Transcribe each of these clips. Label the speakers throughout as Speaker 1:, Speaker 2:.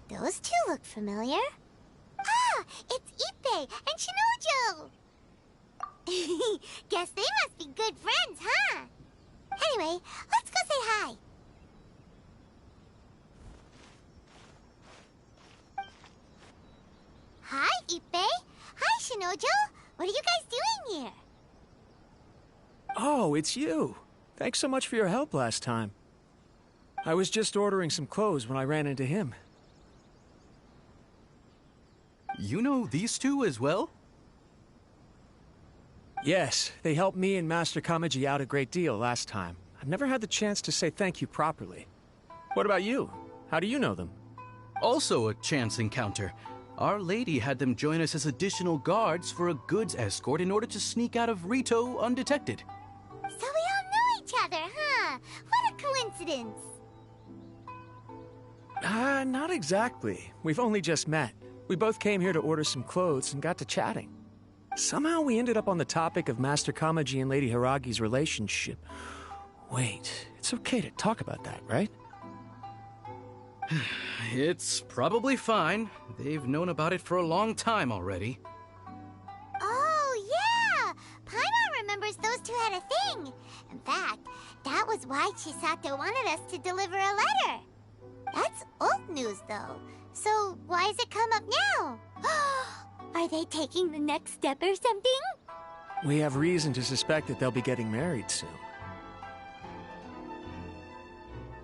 Speaker 1: Those two look familiar. Ah, it's Ippei and Shinnojou! Guess they must be good friends, huh? Anyway, let's go say hi. Hi, Ippei. Hi, Shinnojou. What are you guys doing here?
Speaker 2: Oh, it's you. Thanks so much for your help last time. I was just ordering some clothes when I ran into him.
Speaker 3: You know these two as well?
Speaker 2: Yes, they helped me and Master Kamaji out a great deal last time. I've never had the chance to say thank you properly. What about you? How do you know them?
Speaker 3: Also a chance encounter. Our lady had them join us as additional guards for a goods escort in order to sneak out of Ritou undetected.
Speaker 1: So we all know each other, huh? What a coincidence.
Speaker 2: Not exactly. We've only just met. We both came here to order some clothes and got to chatting. Somehow we ended up on the topic of Master Kamaji and Lady Hiiragi's relationship. Wait, it's okay to talk about that, right?
Speaker 3: It's probably fine. They've known about it for a long time already.
Speaker 1: Oh, yeah! Paimon remembers those two had a thing. In fact, that was why Chisato wanted us to deliver a letter. That's old news, though. So why has it come up now? Are they taking the next step or something?
Speaker 2: We have reason to suspect that they'll be getting married soon.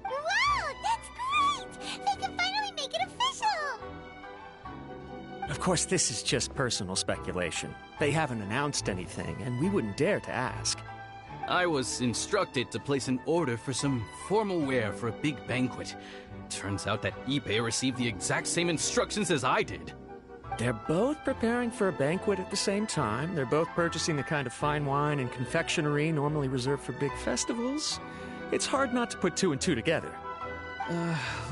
Speaker 1: Wow, that's great! They can finally make it official!
Speaker 2: Of course, this is just personal speculation. They haven't announced anything, and we wouldn't dare to ask.
Speaker 3: I was instructed to place an order for some formal wear for a big banquet. Turns out that Ippei received the exact same instructions as I did.
Speaker 2: They're both preparing for a banquet at the same time. They're both purchasing the kind of fine wine and confectionery normally reserved for big festivals. It's hard not to put two and two together.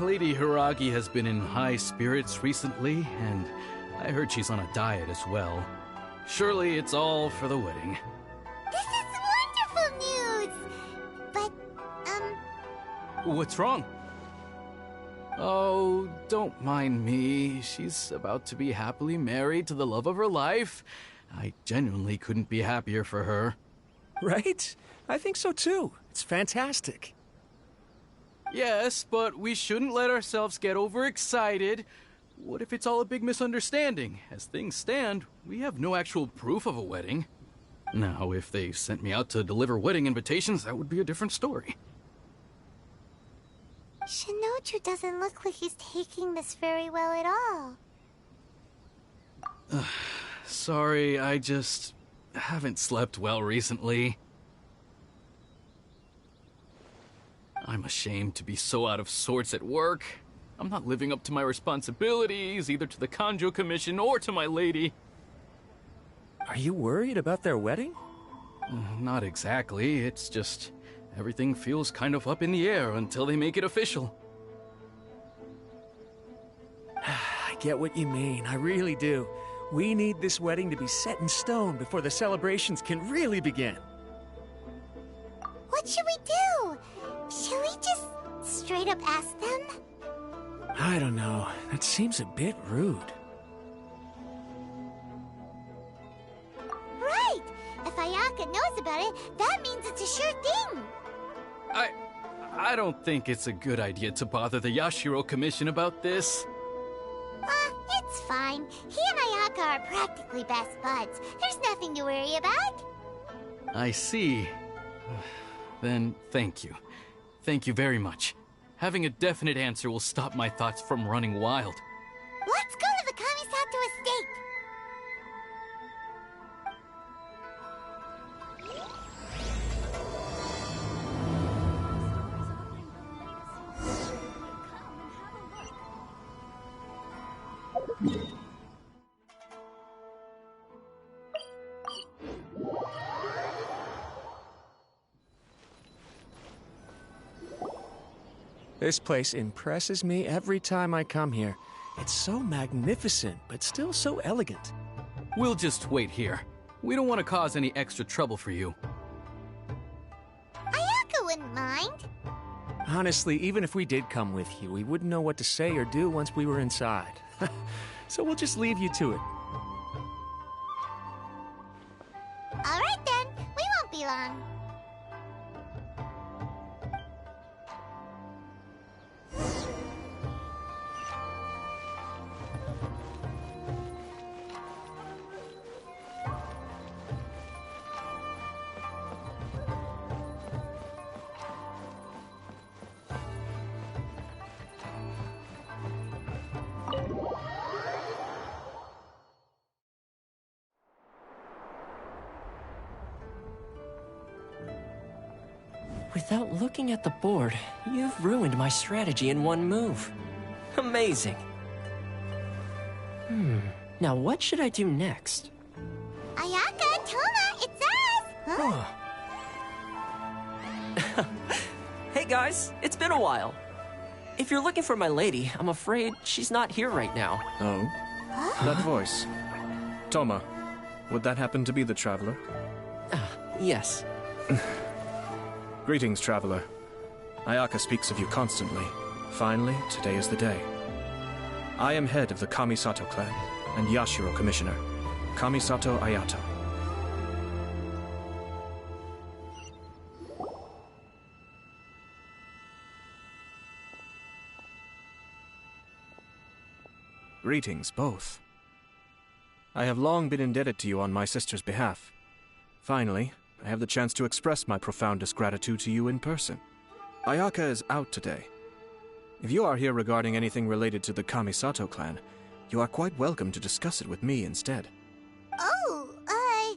Speaker 3: Lady Hiiragi has been in high spirits recently, and I heard she's on a diet as well. Surely it's all for the wedding.
Speaker 1: This is wonderful news! But,
Speaker 3: What's wrong? Oh, don't mind me. She's about to be happily married to the love of her life. I genuinely couldn't be happier for her.
Speaker 2: Right? I think so too. It's fantastic.
Speaker 3: Yes, but we shouldn't let ourselves get overexcited. What if it's all a big misunderstanding? As things stand, we have no actual proof of a wedding. Now, if they sent me out to deliver wedding invitations, that would be a different story.
Speaker 1: Shinnojou doesn't look like he's taking this very well at all.
Speaker 3: Sorry, I just haven't slept well recently. I'm ashamed to be so out of sorts at work. I'm not living up to my responsibilities, either to the Kanjo Commission or to my lady.
Speaker 2: Are you worried about their wedding?
Speaker 3: Not exactly, it's just everything feels kind of up in the air until they make it official.
Speaker 2: I get what you mean, I really do. We need this wedding to be set in stone before the celebrations can really begin.
Speaker 1: What should we do? Should we just straight up ask them?
Speaker 2: I don't know. That seems a bit rude.
Speaker 1: Right! If Ayaka knows about it, that means it's a sure thing.
Speaker 3: I don't think it's a good idea to bother the Yashiro Commission about this.
Speaker 1: It's fine. He and Ayaka are practically best buds. There's nothing to worry about.
Speaker 3: I see. Then thank you. Thank you very much. Having a definite answer will stop my thoughts from running wild.
Speaker 1: Let's go to the Kamisato estate.
Speaker 2: This place impresses me every time I come here. It's so magnificent, but still so elegant.
Speaker 3: We'll just wait here. We don't want to cause any extra trouble for you.
Speaker 1: Ayaka wouldn't mind.
Speaker 2: Honestly, even if we did come with you, we wouldn't know what to say or do once we were inside. So we'll just leave you to it.
Speaker 1: All right then, we won't be long.
Speaker 4: Without looking at the board, you've ruined my strategy in one move. Amazing. Now what should I do next?
Speaker 1: Ayaka, Toma, it's us! Huh?
Speaker 4: Hey guys, it's been a while. If you're looking for my lady, I'm afraid she's not here right now.
Speaker 5: Oh? That voice. Toma, would that happen to be the traveler?
Speaker 4: Yes.
Speaker 5: Greetings, traveler. Ayaka speaks of you constantly. Finally, today is the day. I am head of the Kamisato clan and Yashiro commissioner, Kamisato Ayato. Greetings, both. I have long been indebted to you on my sister's behalf. Finally, I have the chance to express my profoundest gratitude to you in person. Ayaka is out today. If you are here regarding anything related to the Kamisato clan, you are quite welcome to discuss it with me instead.
Speaker 1: Oh, hi.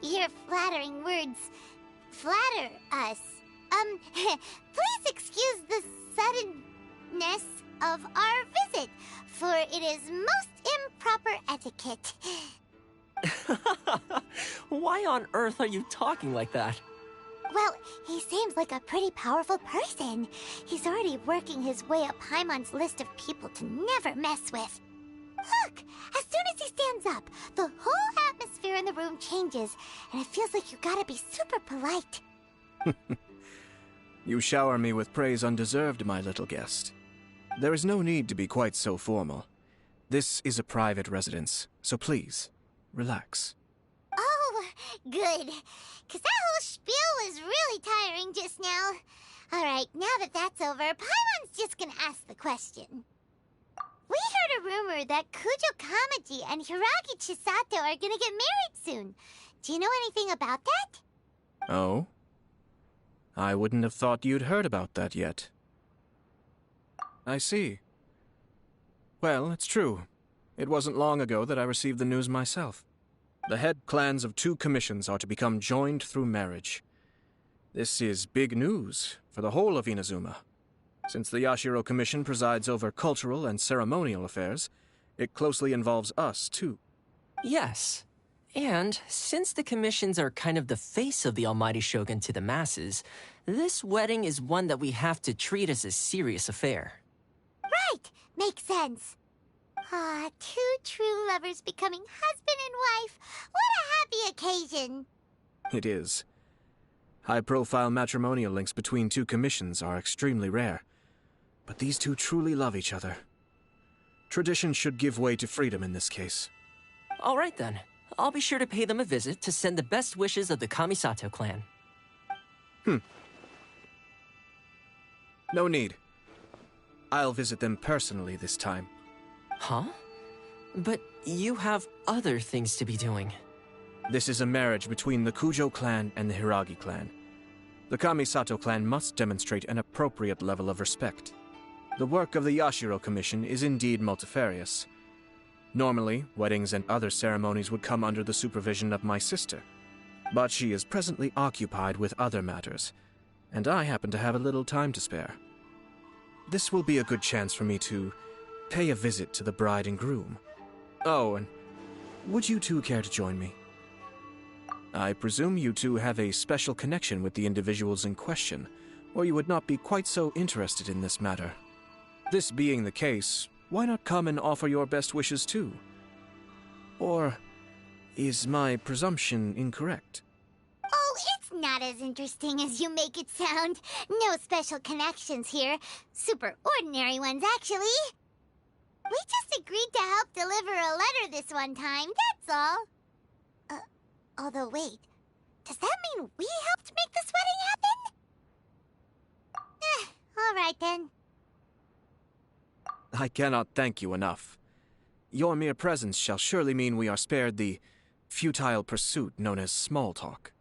Speaker 1: Your flattering words flatter us. Please excuse the suddenness of our visit, for it is most improper etiquette.
Speaker 4: Why on earth are you talking like that?
Speaker 1: Well, he seems like a pretty powerful person. He's already working his way up Paimon's list of people to never mess with. Look, as soon as he stands up, the whole atmosphere in the room changes, and it feels like you gotta be super polite.
Speaker 5: You shower me with praise undeserved, my little guest. There is no need to be quite so formal. This is a private residence, so please, relax.
Speaker 1: Oh, good. Because that whole spiel was really tiring just now. All right, now that that's over, Paimon's just gonna ask the question. We heard a rumor that Kujou Kamaji and Hiiragi Chisato are gonna get married soon. Do you know anything about that?
Speaker 5: Oh? I wouldn't have thought you'd heard about that yet. I see. Well, it's true. It wasn't long ago that I received the news myself. The head clans of 2 commissions are to become joined through marriage. This is big news for the whole of Inazuma. Since the Yashiro Commission presides over cultural and ceremonial affairs, it closely involves us, too.
Speaker 4: Yes. And since the commissions are kind of the face of the almighty shogun to the masses, this wedding is one that we have to treat as a serious affair.
Speaker 1: Right, makes sense. Ah, 2 true lovers becoming husband and wife. What a happy occasion.
Speaker 5: It is. High-profile matrimonial links between 2 commissions are extremely rare. But these 2 truly love each other. Tradition should give way to freedom in this case.
Speaker 4: All right then. I'll be sure to pay them a visit to send the best wishes of the Kamisato clan.
Speaker 5: No need. I'll visit them personally this time.
Speaker 4: Huh? But you have other things to be doing.
Speaker 5: This is a marriage between the Kujou clan and the Hiiragi clan. The Kamisato clan must demonstrate an appropriate level of respect. The work of the Yashiro Commission is indeed multifarious. Normally, weddings and other ceremonies would come under the supervision of my sister. But she is presently occupied with other matters, and I happen to have a little time to spare. This will be a good chance for me to pay a visit to the bride and groom. Oh, and would you two care to join me? I presume you two have a special connection with the individuals in question, or you would not be quite so interested in this matter. This being the case, why not come and offer your best wishes too? Or is my presumption incorrect?
Speaker 1: Oh, it's not as interesting as you make it sound. No special connections here. Super ordinary ones, actually. We just agreed to help deliver a letter this one time, that's all. Although wait, does that mean we helped make this wedding happen? All right then.
Speaker 5: I cannot thank you enough. Your mere presence shall surely mean we are spared the futile pursuit known as small talk.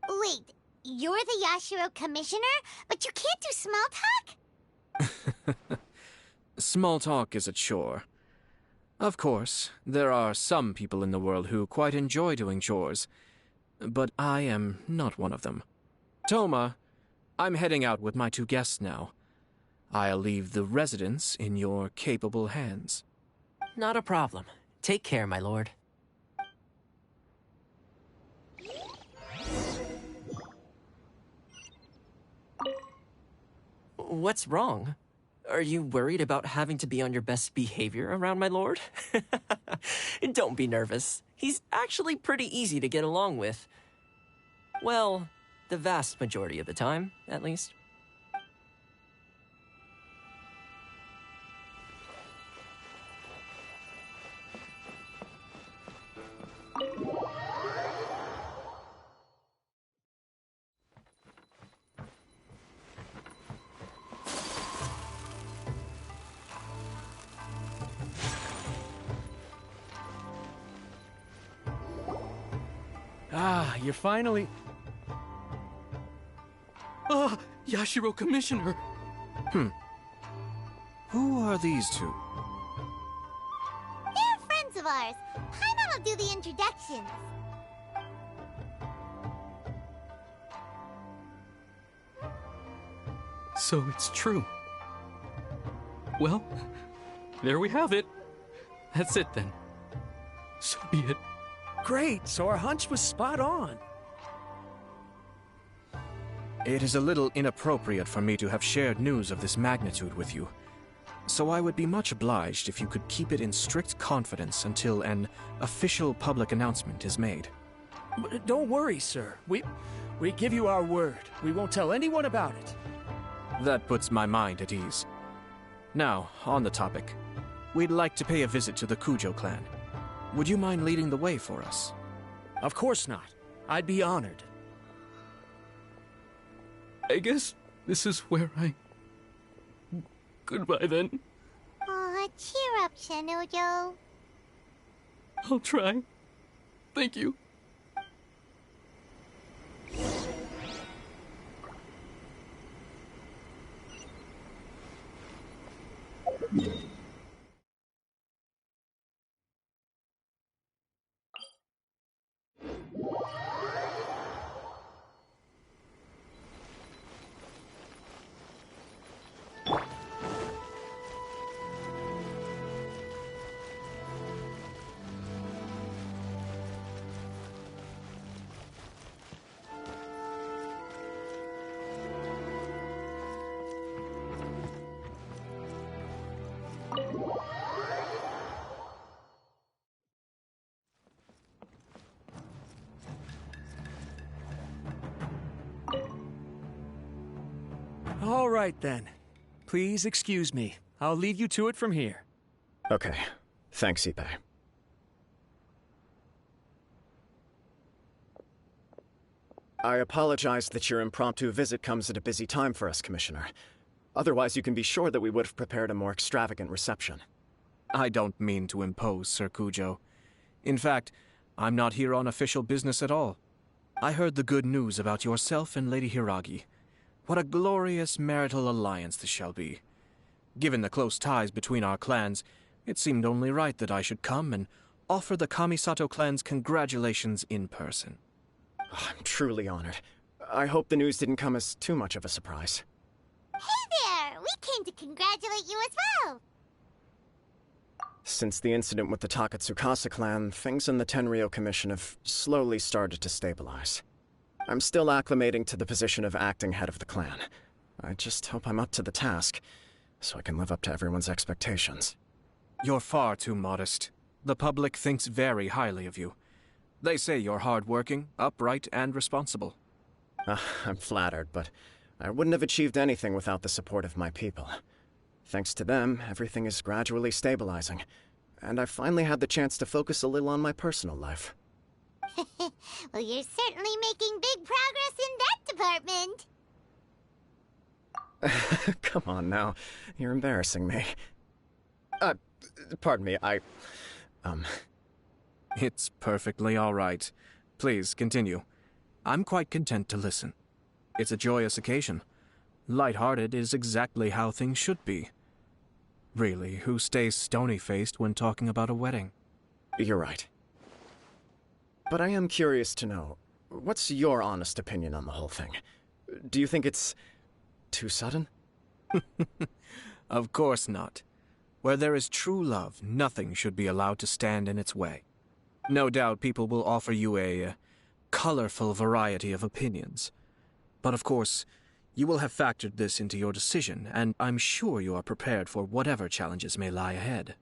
Speaker 1: Wait, you're the Yashiro commissioner, but you can't do small talk?
Speaker 5: Small talk is a chore. Of course, there are some people in the world who quite enjoy doing chores, but I am not one of them. Toma, I'm heading out with my two guests now. I'll leave the residence in your capable hands.
Speaker 4: Not a problem. Take care, my lord. What's wrong? Are you worried about having to be on your best behavior around my lord? Don't be nervous. He's actually pretty easy to get along with. Well, the vast majority of the time, at least.
Speaker 2: Ah, you're finally...
Speaker 3: Yashiro Commissioner!
Speaker 5: Who are these two?
Speaker 1: They're friends of ours. Paimon will do the introductions.
Speaker 3: So it's true. Well, there we have it. That's it then. So be it.
Speaker 2: Great, so our hunch was spot on.
Speaker 5: It is a little inappropriate for me to have shared news of this magnitude with you, so I would be much obliged if you could keep it in strict confidence until an official public announcement is made.
Speaker 2: Don't worry, sir. We give you our word. We won't tell anyone about it.
Speaker 5: That puts my mind at ease. Now, on the topic. We'd like to pay a visit to the Kujou clan. Would you mind leading the way for us?
Speaker 2: Of course not. I'd be honored.
Speaker 3: I guess this is where I... Goodbye then.
Speaker 1: Aw, cheer up, Shinnojou.
Speaker 3: I'll try. Thank you.
Speaker 2: All right, then. Please excuse me. I'll leave you to it from here.
Speaker 6: Okay. Thanks, Ippei. I apologize that your impromptu visit comes at a busy time for us, Commissioner. Otherwise, you can be sure that we would have prepared a more extravagant reception.
Speaker 5: I don't mean to impose, Sir Kujou. In fact, I'm not here on official business at all. I heard the good news about yourself and Lady Hiiragi. What a glorious marital alliance this shall be. Given the close ties between our clans, it seemed only right that I should come and offer the Kamisato clan's congratulations in person.
Speaker 6: I'm truly honored. I hope the news didn't come as too much of a surprise.
Speaker 1: Hey there! We came to congratulate you as well!
Speaker 6: Since the incident with the Takatsukasa clan, things in the Tenryou Commission have slowly started to stabilize. I'm still acclimating to the position of acting head of the clan. I just hope I'm up to the task, so I can live up to everyone's expectations.
Speaker 5: You're far too modest. The public thinks very highly of you. They say you're hardworking, upright, and responsible.
Speaker 6: I'm flattered, but I wouldn't have achieved anything without the support of my people. Thanks to them, everything is gradually stabilizing, and I've finally had the chance to focus a little on my personal life.
Speaker 1: Well, you're certainly making big progress in that department.
Speaker 6: Come on now, you're embarrassing me. Pardon me,
Speaker 5: It's perfectly all right. Please, continue. I'm quite content to listen. It's a joyous occasion. Light-hearted is exactly how things should be. Really, who stays stony-faced when talking about a wedding?
Speaker 6: You're right. But I am curious to know, what's your honest opinion on the whole thing? Do you think it's too sudden?
Speaker 5: Of course not. Where there is true love, nothing should be allowed to stand in its way. No doubt people will offer you a colorful variety of opinions. But of course, you will have factored this into your decision, and I'm sure you are prepared for whatever challenges may lie ahead.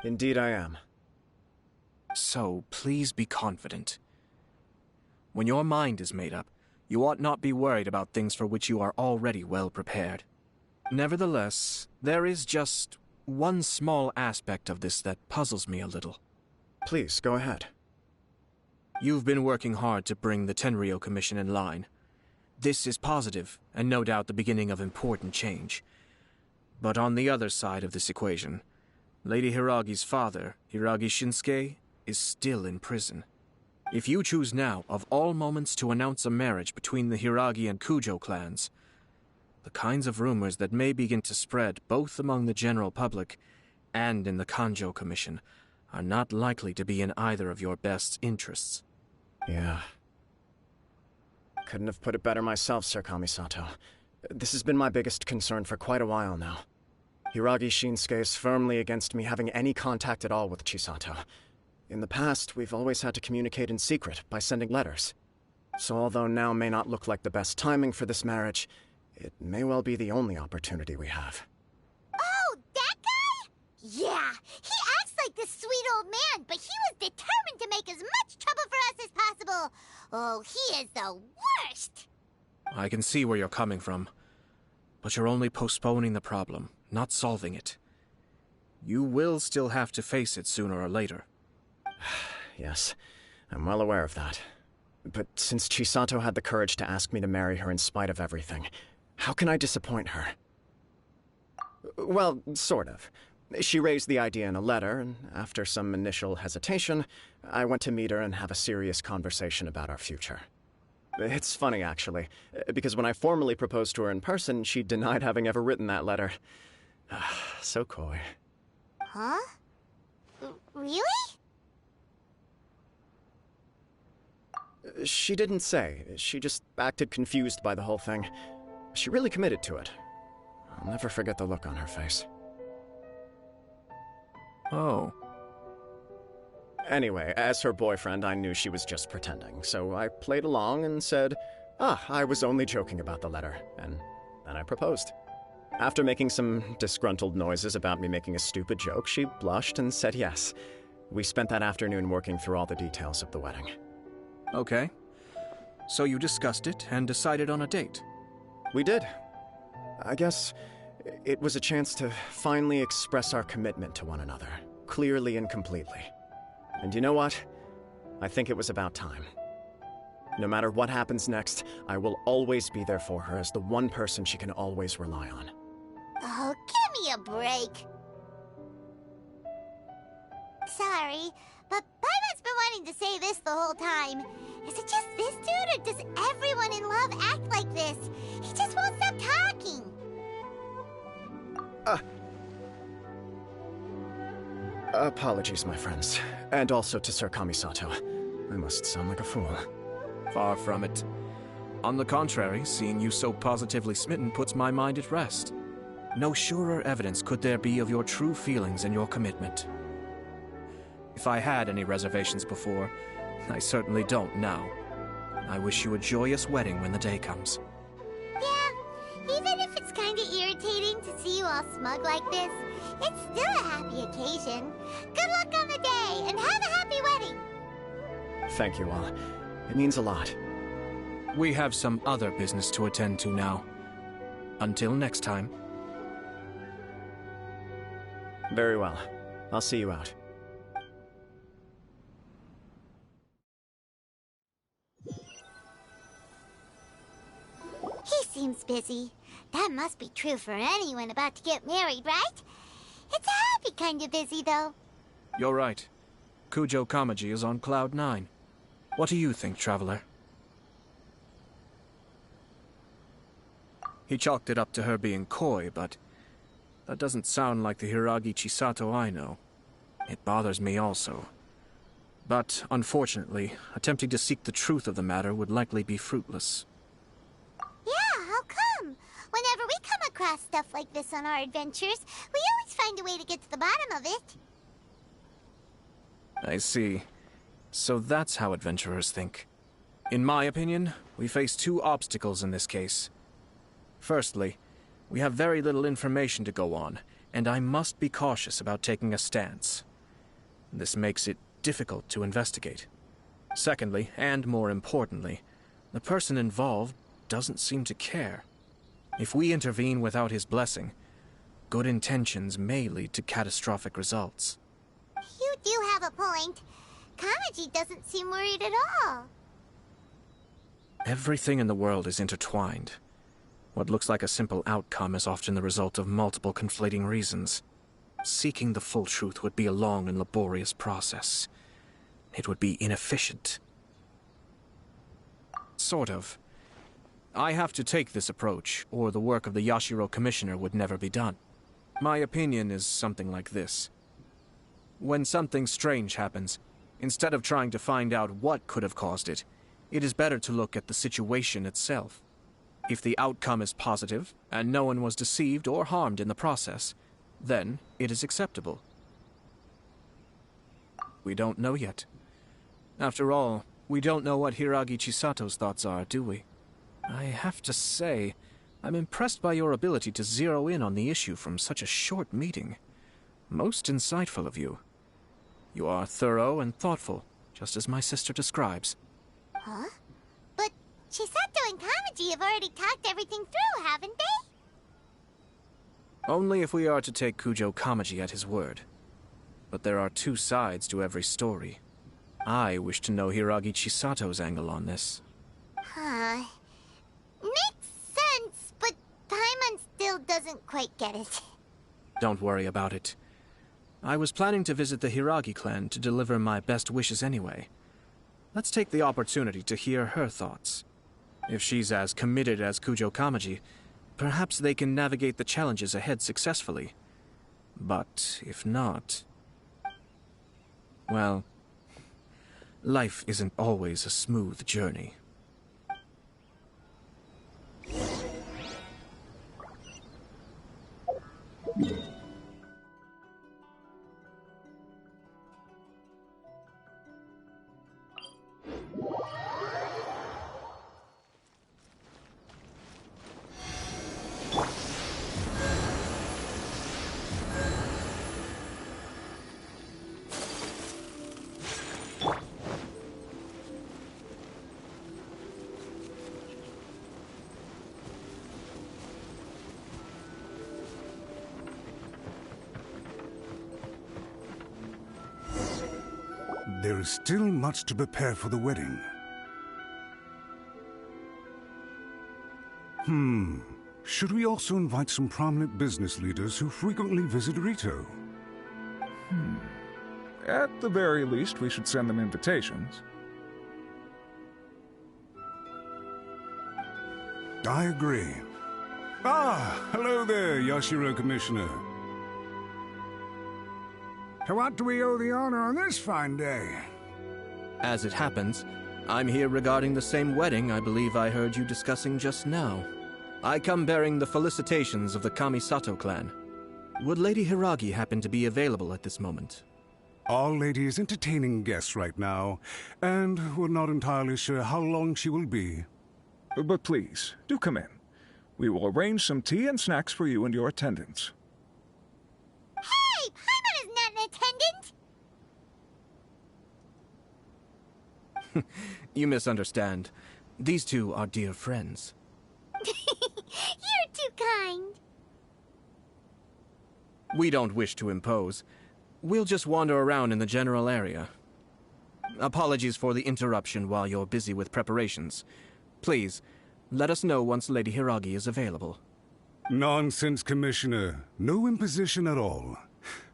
Speaker 6: Indeed I am.
Speaker 5: So, please be confident. When your mind is made up, you ought not be worried about things for which you are already well prepared. Nevertheless, there is just one small aspect of this that puzzles me a little.
Speaker 6: Please, go ahead.
Speaker 5: You've been working hard to bring the Tenryou Commission in line. This is positive, and no doubt the beginning of important change. But on the other side of this equation, Lady Hiiragi's father, Hiiragi Shinsuke, is still in prison. If you choose now, of all moments, to announce a marriage between the Hiiragi and Kujou clans, the kinds of rumors that may begin to spread both among the general public and in the Kanjou Commission are not likely to be in either of your best interests.
Speaker 6: Yeah. Couldn't have put it better myself, Sir Kamisato. This has been my biggest concern for quite a while now. Hiiragi Shinsuke is firmly against me having any contact at all with Chisato. In the past, we've always had to communicate in secret by sending letters. So although now may not look like the best timing for this marriage, it may well be the only opportunity we have.
Speaker 1: Oh, that guy? Yeah, he acts like this sweet old man, but he was determined to make as much trouble for us as possible. Oh, he is the worst!
Speaker 5: I can see where you're coming from, but you're only postponing the problem, not solving it. You will still have to face it sooner or later.
Speaker 6: Yes, I'm well aware of that. But since Chisato had the courage to ask me to marry her in spite of everything, how can I disappoint her? Well, sort of. She raised the idea in a letter, and after some initial hesitation, I went to meet her and have a serious conversation about our future. It's funny, actually, because when I formally proposed to her in person, she denied having ever written that letter. So coy.
Speaker 1: Huh? Really?
Speaker 6: She didn't say. She just acted confused by the whole thing. She really committed to it. I'll never forget the look on her face.
Speaker 5: Oh.
Speaker 6: Anyway, as her boyfriend, I knew she was just pretending, so I played along and said, I was only joking about the letter, and then I proposed. After making some disgruntled noises about me making a stupid joke, she blushed and said yes. We spent that afternoon working through all the details of the wedding.
Speaker 5: Okay. So you discussed it and decided on a date?
Speaker 6: We did. I guess it was a chance to finally express our commitment to one another, clearly and completely. And you know what? I think it was about time. No matter what happens next, I will always be there for her as the one person she can always rely on.
Speaker 1: Oh, give me a break. Sorry, but Paimon's been wanting to say this the whole time. Is it just this dude, or does everyone in love act like this? He just won't stop talking.
Speaker 6: Apologies, my friends. And also to Sir Kamisato. I must sound like a fool.
Speaker 5: Far from it. On the contrary, seeing you so positively smitten puts my mind at rest. No surer evidence could there be of your true feelings and your commitment. If I had any reservations before, I certainly don't now. I wish you a joyous wedding when the day comes.
Speaker 1: Yeah, even if it's kinda irritating to see you all smug like this, it's still a happy occasion. Good luck on the day, and have a happy wedding!
Speaker 6: Thank you all. It means a lot.
Speaker 5: We have some other business to attend to now. Until next time.
Speaker 6: Very well. I'll see you out.
Speaker 1: He seems busy. That must be true for anyone about to get married, right? It's a happy kind of busy, though.
Speaker 5: You're right. Kujou Kamaji is on cloud 9. What do you think, traveler? He chalked it up to her being coy, but that doesn't sound like the Hiiragi Chisato I know. It bothers me also. But, unfortunately, attempting to seek the truth of the matter would likely be fruitless.
Speaker 1: Yeah, how come? Whenever we come across stuff like this on our adventures, we always find a way to get to the bottom of it.
Speaker 5: I see. So that's how adventurers think. In my opinion, we face two obstacles in this case. Firstly, we have very little information to go on, and I must be cautious about taking a stance. This makes it difficult to investigate. Secondly, and more importantly, the person involved doesn't seem to care. If we intervene without his blessing, good intentions may lead to catastrophic results.
Speaker 1: You do have a point. Kamaji doesn't seem worried at all.
Speaker 5: Everything in the world is intertwined. What looks like a simple outcome is often the result of multiple conflating reasons. Seeking the full truth would be a long and laborious process. It would be inefficient. Sort of. I have to take this approach, or the work of the Yashiro commissioner would never be done. My opinion is something like this. When something strange happens, instead of trying to find out what could have caused it, it is better to look at the situation itself. If the outcome is positive, and no one was deceived or harmed in the process, then it is acceptable. We don't know yet. After all, we don't know what Hiiragi Chisato's thoughts are, do we? I have to say, I'm impressed by your ability to zero in on the issue from such a short meeting. Most insightful of you. You are thorough and thoughtful, just as my sister describes.
Speaker 1: Huh? But Chisato and Kamaji have already talked everything through, haven't they?
Speaker 5: Only if we are to take Kujou Kamaji at his word. But there are two sides to every story. I wish to know Hiiragi Chisato's angle on this.
Speaker 1: Huh. Makes sense, but Paimon still doesn't quite get it.
Speaker 5: Don't worry about it. I was planning to visit the Hiiragi clan to deliver my best wishes anyway. Let's take the opportunity to hear her thoughts. If she's as committed as Kujou Kamaji, perhaps they can navigate the challenges ahead successfully. But if not... well, life isn't always a smooth journey.
Speaker 7: There is still much to prepare for the wedding. Should we also invite some prominent business leaders who frequently visit Ritou?
Speaker 8: At the very least, we should send them invitations.
Speaker 7: I agree. Ah, hello there, Yashiro Commissioner. To what do we owe the honor on this fine day?
Speaker 5: As it happens, I'm here regarding the same wedding I believe I heard you discussing just now. I come bearing the felicitations of the Kamisato clan. Would Lady Hiiragi happen to be available at this moment?
Speaker 7: Our lady is entertaining guests right now, and we're not entirely sure how long she will be.
Speaker 8: But please, do come in. We will arrange some tea and snacks for you and your attendants.
Speaker 1: Hey, Paimon is not an attendant!
Speaker 5: You misunderstand. These two are dear friends.
Speaker 1: You're too kind.
Speaker 5: We don't wish to impose. We'll just wander around in the general area. Apologies for the interruption while you're busy with preparations. Please, let us know once Lady Hiiragi is available.
Speaker 7: Nonsense, Commissioner. No imposition at all.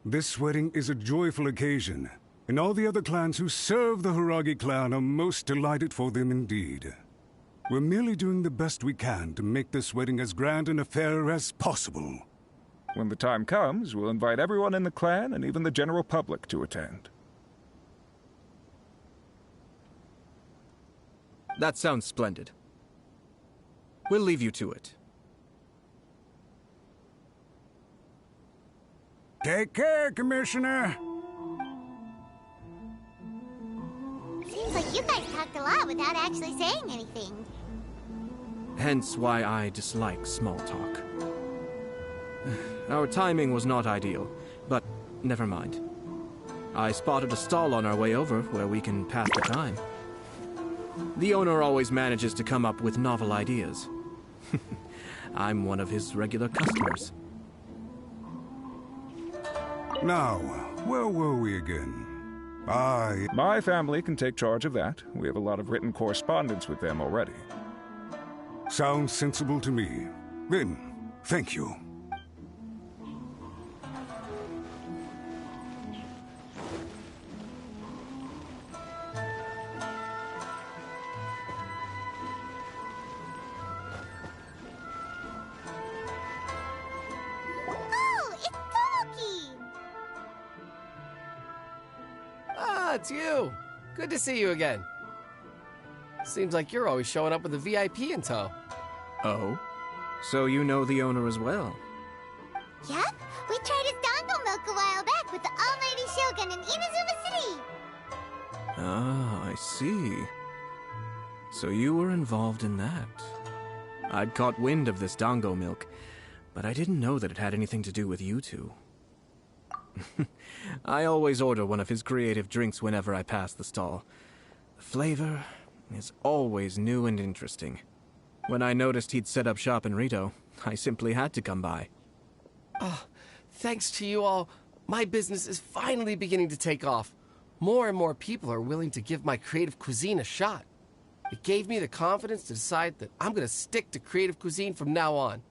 Speaker 7: This wedding is a joyful occasion, and all the other clans who serve the Hiiragi clan are most delighted for them indeed. We're merely doing the best we can to make this wedding as grand an affair as possible.
Speaker 8: When the time comes, we'll invite everyone in the clan and even the general public to attend.
Speaker 5: That sounds splendid. We'll leave you to it.
Speaker 7: Take care, Commissioner.
Speaker 1: Seems like you guys talked a lot without actually saying anything.
Speaker 5: Hence why I dislike small talk. Our timing was not ideal, but never mind. I spotted a stall on our way over where we can pass the time. The owner always manages to come up with novel ideas. I'm one of his regular customers.
Speaker 7: Now, where were we again?
Speaker 8: My family can take charge of that. We have a lot of written correspondence with them already.
Speaker 7: Sounds sensible to me. Then, thank you.
Speaker 9: It's you. Good to see you again. Seems like you're always showing up with a VIP in tow.
Speaker 5: Oh? So you know the owner as well?
Speaker 1: Yep, we tried his dango milk a while back with the Almighty Shogun in Inazuma City.
Speaker 5: Ah, I see. So you were involved in that. I'd caught wind of this dango milk, but I didn't know that it had anything to do with you two. I always order one of his creative drinks whenever I pass the stall. The flavor is always new and interesting. When I noticed he'd set up shop in Ritou, I simply had to come by.
Speaker 9: Thanks to you all, my business is finally beginning to take off. More and more people are willing to give my creative cuisine a shot. It gave me the confidence to decide that I'm going to stick to creative cuisine from now on.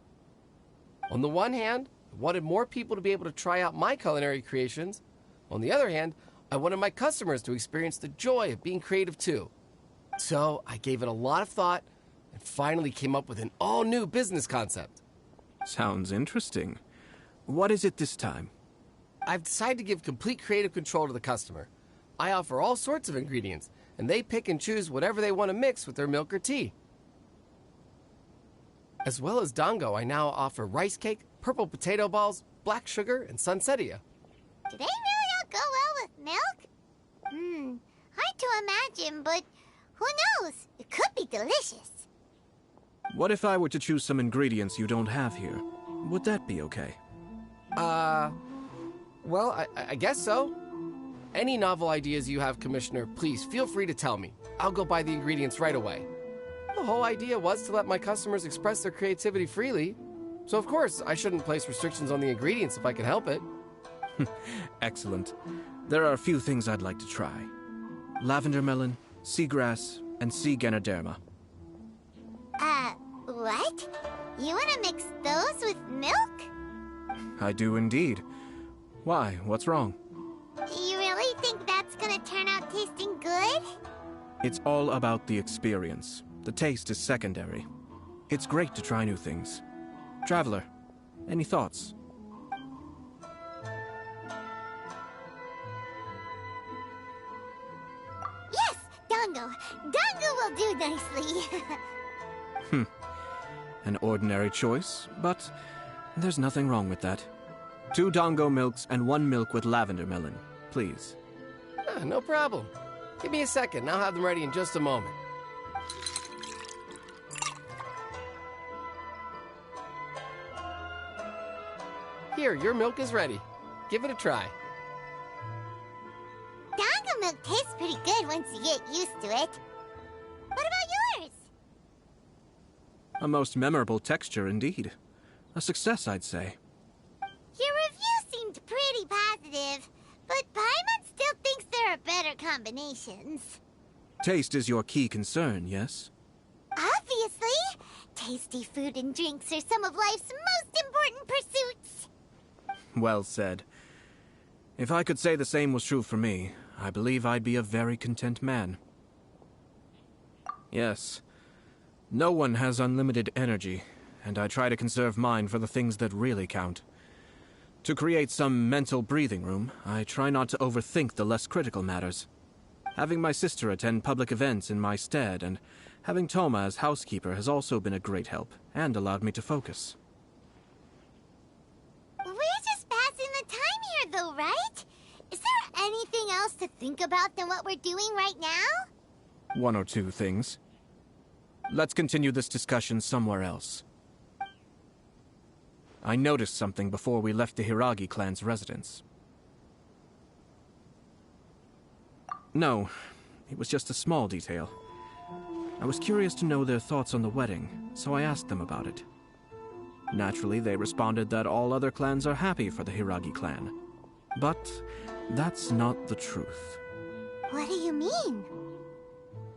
Speaker 9: On the one hand, I wanted more people to be able to try out my culinary creations. On the other hand, I wanted my customers to experience the joy of being creative too. So I gave it a lot of thought and finally came up with an all-new business concept.
Speaker 5: Sounds interesting. What is it this time?
Speaker 9: I've decided to give complete creative control to the customer. I offer all sorts of ingredients, and they pick and choose whatever they want to mix with their milk or tea. As well as dango, I now offer rice cake, purple potato balls, black sugar, and sunsettia.
Speaker 1: Do they really all go well with milk? Hard to imagine, but who knows? It could be delicious.
Speaker 5: What if I were to choose some ingredients you don't have here? Would that be okay?
Speaker 9: Well, I guess so. Any novel ideas you have, Commissioner, please feel free to tell me. I'll go buy the ingredients right away. The whole idea was to let my customers express their creativity freely. So, of course, I shouldn't place restrictions on the ingredients if I can help it.
Speaker 5: Excellent. There are a few things I'd like to try. Lavender melon, seagrass, and sea ganoderma.
Speaker 1: What? You want to mix those with milk?
Speaker 5: I do indeed. Why? What's wrong?
Speaker 1: You really think that's gonna turn out tasting good?
Speaker 5: It's all about the experience. The taste is secondary. It's great to try new things. Traveler, any thoughts?
Speaker 1: Yes, dango. Dango will do nicely.
Speaker 5: An ordinary choice, but there's nothing wrong with that. 2 dango milks and 1 milk with lavender melon, please.
Speaker 9: no problem. Give me a second, and I'll have them ready in just a moment. Here, your milk is ready. Give it a try.
Speaker 1: Dango milk tastes pretty good once you get used to it. What about yours?
Speaker 5: A most memorable texture indeed. A success, I'd say.
Speaker 1: Your review seemed pretty positive, but Paimon still thinks there are better combinations.
Speaker 5: Taste is your key concern, yes?
Speaker 1: Obviously! Tasty food and drinks are some of life's most important pursuits.
Speaker 5: Well said. If I could say the same was true for me, I believe I'd be a very content man. Yes. No one has unlimited energy, and I try to conserve mine for the things that really count. To create some mental breathing room, I try not to overthink the less critical matters. Having my sister attend public events in my stead and having Toma as housekeeper has also been a great help and allowed me to focus.
Speaker 1: We're just passing the time here, though, right? Is there anything else to think about than what we're doing right now?
Speaker 5: One or two things. Let's continue this discussion somewhere else. I noticed something before we left the Hiiragi clan's residence. No, it was just a small detail. I was curious to know their thoughts on the wedding, so I asked them about it. Naturally, they responded that all other clans are happy for the Hiiragi clan. But that's not the truth.
Speaker 1: What do you mean?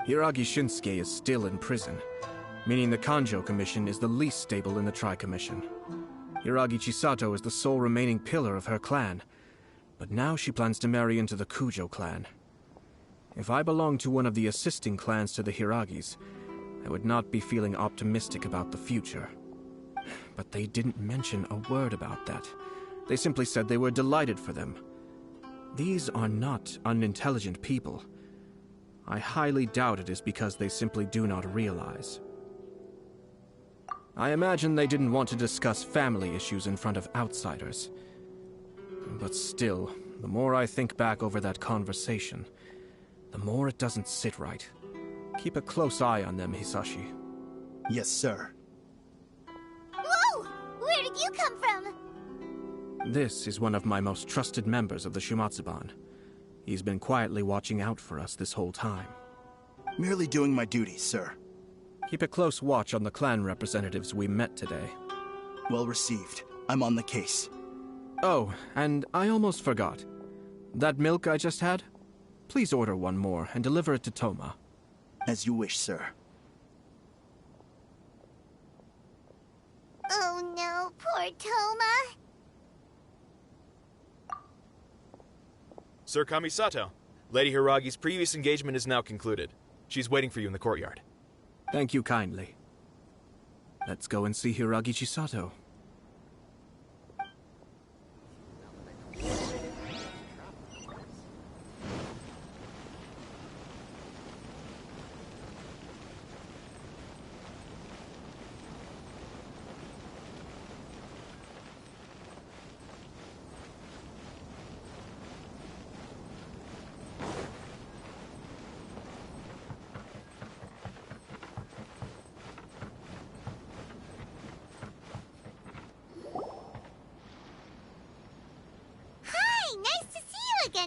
Speaker 5: Hiiragi Shinsuke is still in prison, meaning the Kanjo Commission is the least stable in the Tri-Commission. Hiiragi Chisato is the sole remaining pillar of her clan, but now she plans to marry into the Kujou clan. If I belonged to one of the assisting clans to the Hiiragis, I would not be feeling optimistic about the future. But they didn't mention a word about that. They simply said they were delighted for them. These are not unintelligent people. I highly doubt it is because they simply do not realize. I imagine they didn't want to discuss family issues in front of outsiders. But still, the more I think back over that conversation, the more it doesn't sit right. Keep a close eye on them, Hisashi.
Speaker 10: Yes, sir.
Speaker 1: Whoa! Where did you come from?
Speaker 5: This is one of my most trusted members of the Shumatsuban. He's been quietly watching out for us this whole time.
Speaker 10: Merely doing my duty, sir.
Speaker 5: Keep a close watch on the clan representatives we met today.
Speaker 10: Well received. I'm on the case.
Speaker 5: Oh, and I almost forgot. That milk I just had? Please order one more and deliver it to Toma.
Speaker 10: As you wish, sir.
Speaker 1: Oh no, poor Toma.
Speaker 11: Sir Kamisato, Lady Hiiragi's previous engagement is now concluded. She's waiting for you in the courtyard.
Speaker 5: Thank you kindly. Let's go and see Hiiragi Chisato.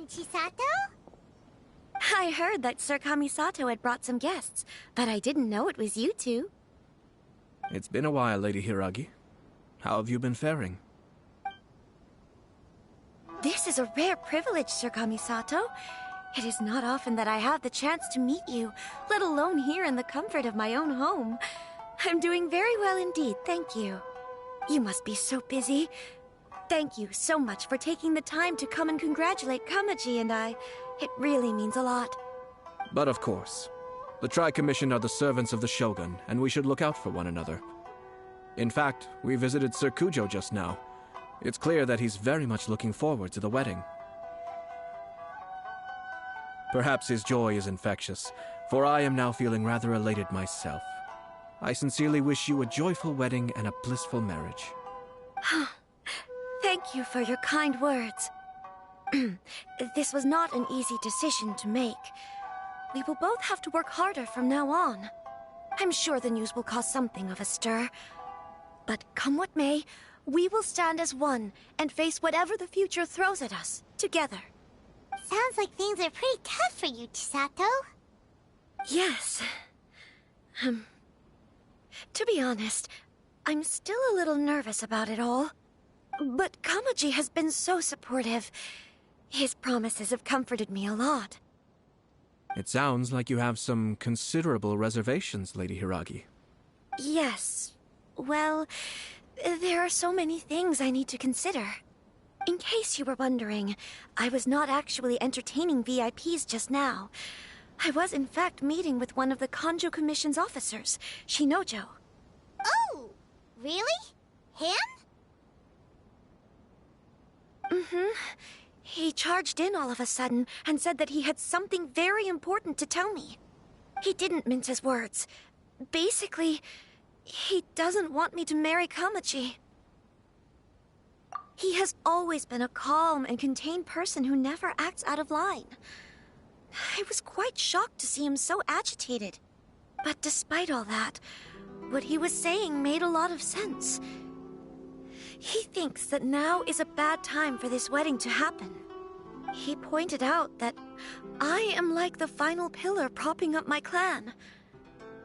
Speaker 1: Chisato?
Speaker 12: I heard that Sir Kamisato had brought some guests, but I didn't know it was you two.
Speaker 5: It's been a while, Lady Hiiragi. How have you been faring?
Speaker 12: This is a rare privilege, Sir Kamisato. It is not often that I have the chance to meet you, let alone here in the comfort of my own home. I'm doing very well indeed, thank you. You must be so busy. Thank you so much for taking the time to come and congratulate Kamaji and I. It really means a lot.
Speaker 5: But of course. The Tri-Commission are the servants of the Shogun, and we should look out for one another. In fact, we visited Sir Kujou just now. It's clear that he's very much looking forward to the wedding. Perhaps his joy is infectious, for I am now feeling rather elated myself. I sincerely wish you a joyful wedding and a blissful marriage.
Speaker 12: Thank you for your kind words. This was not an easy decision to make. We will both have to work harder from now on. I'm sure the news will cause something of a stir. But come what may, we will stand as one and face whatever the future throws at us, together.
Speaker 1: Sounds like things are pretty tough for you, Chisato.
Speaker 12: Yes. To be honest, I'm still a little nervous about it all. But Kamaji has been so supportive. His promises have comforted me a lot.
Speaker 5: It sounds like you have some considerable reservations, Lady Hiiragi.
Speaker 12: Yes. Well, there are so many things I need to consider. In case you were wondering, I was not actually entertaining VIPs just now. I was in fact meeting with one of the Kujou Commission's officers, Shinnojou.
Speaker 1: Oh, really? Him?
Speaker 12: Mm-hmm. He charged in all of a sudden and said that he had something very important to tell me. He didn't mince his words. Basically, he doesn't want me to marry Kamaji. He has always been a calm and contained person who never acts out of line. I was quite shocked to see him so agitated. But despite all that, what he was saying made a lot of sense. He thinks that now is a bad time for this wedding to happen. He pointed out that I am like the final pillar propping up my clan.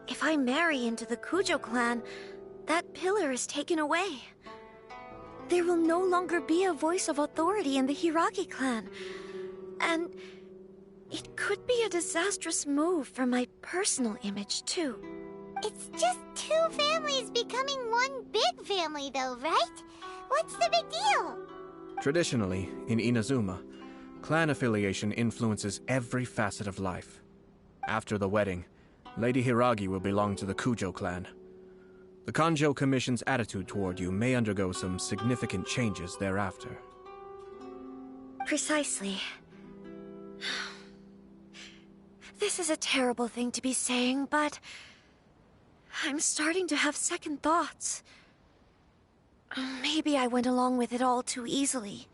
Speaker 12: If I marry into the Kujou clan, that pillar is taken away. There will no longer be a voice of authority in the Hiiragi clan. And it could be a disastrous move for my personal image, too.
Speaker 1: It's just two families becoming one big family, though, right? What's the big deal?
Speaker 5: Traditionally, in Inazuma, clan affiliation influences every facet of life. After the wedding, Lady Hiiragi will belong to the Kujou clan. The Kujou Commission's attitude toward you may undergo some significant changes thereafter.
Speaker 12: Precisely. This is a terrible thing to be saying, but I'm starting to have second thoughts. Maybe I went along with it all too easily.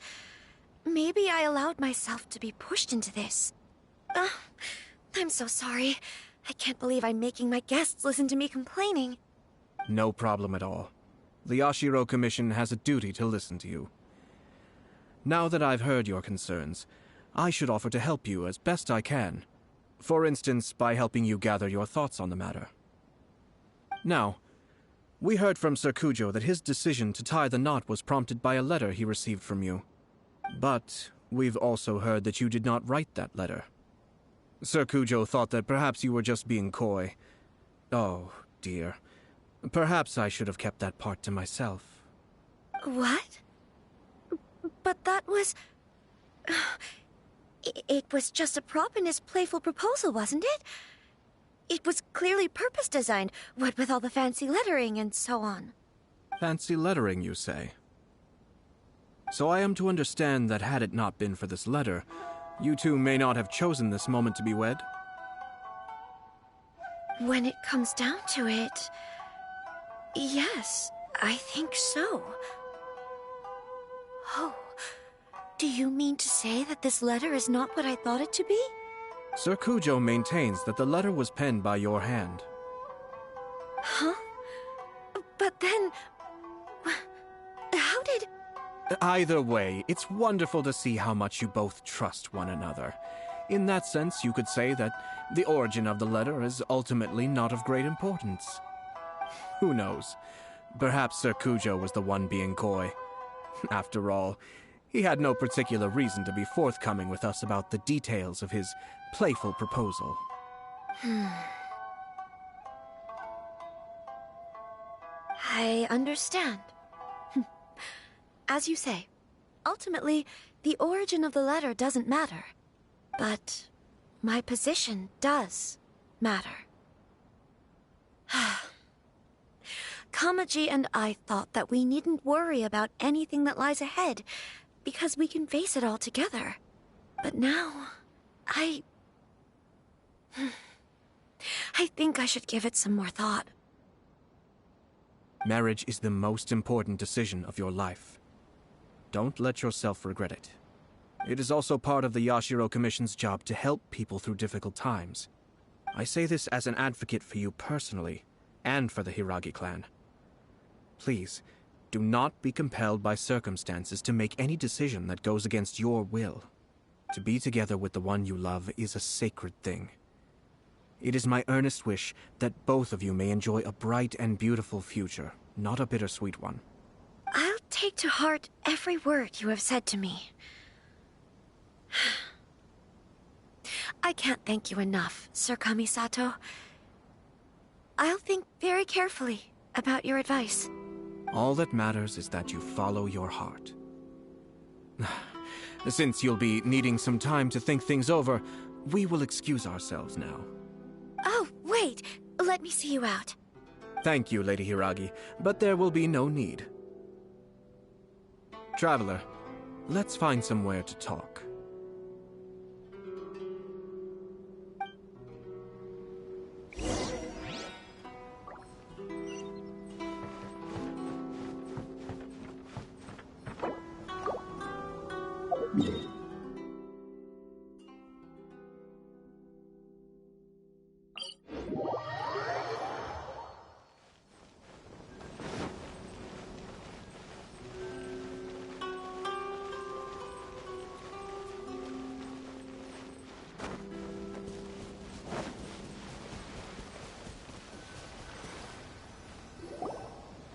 Speaker 12: Maybe I allowed myself to be pushed into this. I'm so sorry. I can't believe I'm making my guests listen to me complaining.
Speaker 5: No problem at all. The Yashiro Commission has a duty to listen to you. Now that I've heard your concerns, I should offer to help you as best I can. For instance, by helping you gather your thoughts on the matter. Now, we heard from Sir Kujou that his decision to tie the knot was prompted by a letter he received from you. But we've also heard that you did not write that letter. Sir Kujou thought that perhaps you were just being coy. Oh, dear. Perhaps I should have kept that part to myself.
Speaker 12: What? But that was... It was just a prop in his playful proposal, wasn't it? It was clearly purpose-designed, what with all the fancy lettering and so on.
Speaker 5: Fancy lettering, you say? So I am to understand that had it not been for this letter, you two may not have chosen this moment to be wed?
Speaker 12: When it comes down to it... Yes, I think so. Oh, do you mean to say that this letter is not what I thought it to be?
Speaker 5: Sir Kujou maintains that the letter was penned by your hand.
Speaker 12: Huh? But then... How did...
Speaker 5: Either way, it's wonderful to see how much you both trust one another. In that sense, you could say that the origin of the letter is ultimately not of great importance. Who knows? Perhaps Sir Kujou was the one being coy. After all, he had no particular reason to be forthcoming with us about the details of his playful proposal.
Speaker 12: I understand. As you say, ultimately, the origin of the letter doesn't matter. But my position does matter. Kamaji and I thought that we needn't worry about anything that lies ahead, because we can face it all together. But now, I think I should give it some more thought.
Speaker 5: Marriage is the most important decision of your life. Don't let yourself regret it. It is also part of the Yashiro Commission's job to help people through difficult times. I say this as an advocate for you personally, and for the Hiiragi clan. Please, do not be compelled by circumstances to make any decision that goes against your will. To be together with the one you love is a sacred thing. It is my earnest wish that both of you may enjoy a bright and beautiful future, not a bittersweet one.
Speaker 12: I'll take to heart every word you have said to me. I can't thank you enough, Sir Kamisato. I'll think very carefully about your advice.
Speaker 5: All that matters is that you follow your heart. Since you'll be needing some time to think things over, we will excuse ourselves now.
Speaker 12: Oh, wait. Let me see you out.
Speaker 5: Thank you, Lady Hiiragi, but there will be no need. Traveler, let's find somewhere to talk.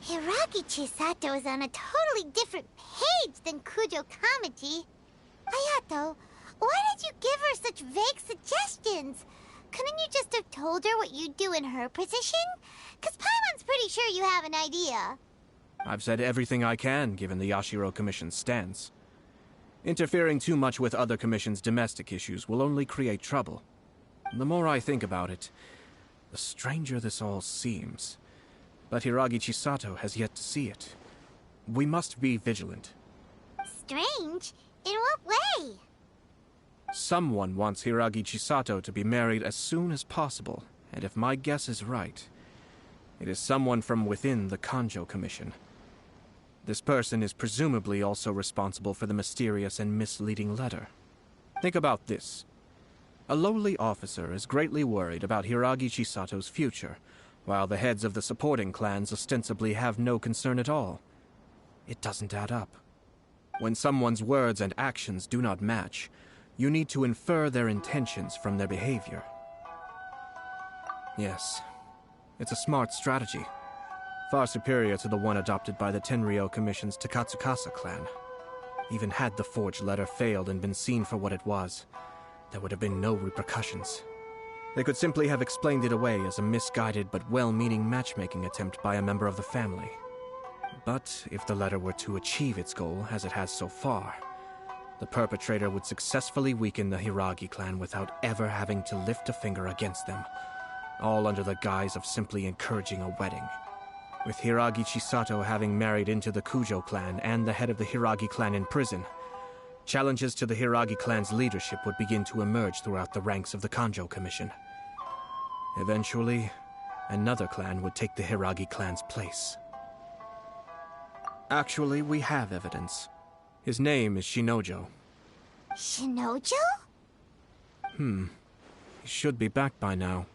Speaker 1: Hiiragi Chisato is on a totally different page than Kujou Kamaji. Ayato, why did you give her such vague suggestions? Couldn't you just have told her what you'd do in her position? 'Cause Paimon's pretty sure you have an idea.
Speaker 5: I've said everything I can, given the Yashiro Commission's stance. Interfering too much with other commissions' domestic issues will only create trouble. The more I think about it, the stranger this all seems. But Hiiragi Chisato has yet to see it. We must be vigilant.
Speaker 1: Strange? In what way?
Speaker 5: Someone wants Hiiragi Chisato to be married as soon as possible, and if my guess is right, it is someone from within the Kanjo Commission. This person is presumably also responsible for the mysterious and misleading letter. Think about this. A lowly officer is greatly worried about Hiiragi Chisato's future, while the heads of the supporting clans ostensibly have no concern at all. It doesn't add up. When someone's words and actions do not match, you need to infer their intentions from their behavior. Yes, it's a smart strategy, far superior to the one adopted by the Tenryou Commission's Takatsukasa clan. Even had the forged letter failed and been seen for what it was, there would have been no repercussions. They could simply have explained it away as a misguided but well-meaning matchmaking attempt by a member of the family. But if the letter were to achieve its goal, as it has so far, the perpetrator would successfully weaken the Hiiragi clan without ever having to lift a finger against them, all under the guise of simply encouraging a wedding. With Hiiragi Chisato having married into the Kujou clan and the head of the Hiiragi clan in prison, challenges to the Hiiragi clan's leadership would begin to emerge throughout the ranks of the Kanjo Commission. Eventually, another clan would take the Hiiragi clan's place. Actually, we have evidence. His name is Shinnojou.
Speaker 1: Shinnojou?
Speaker 5: He should be back by now.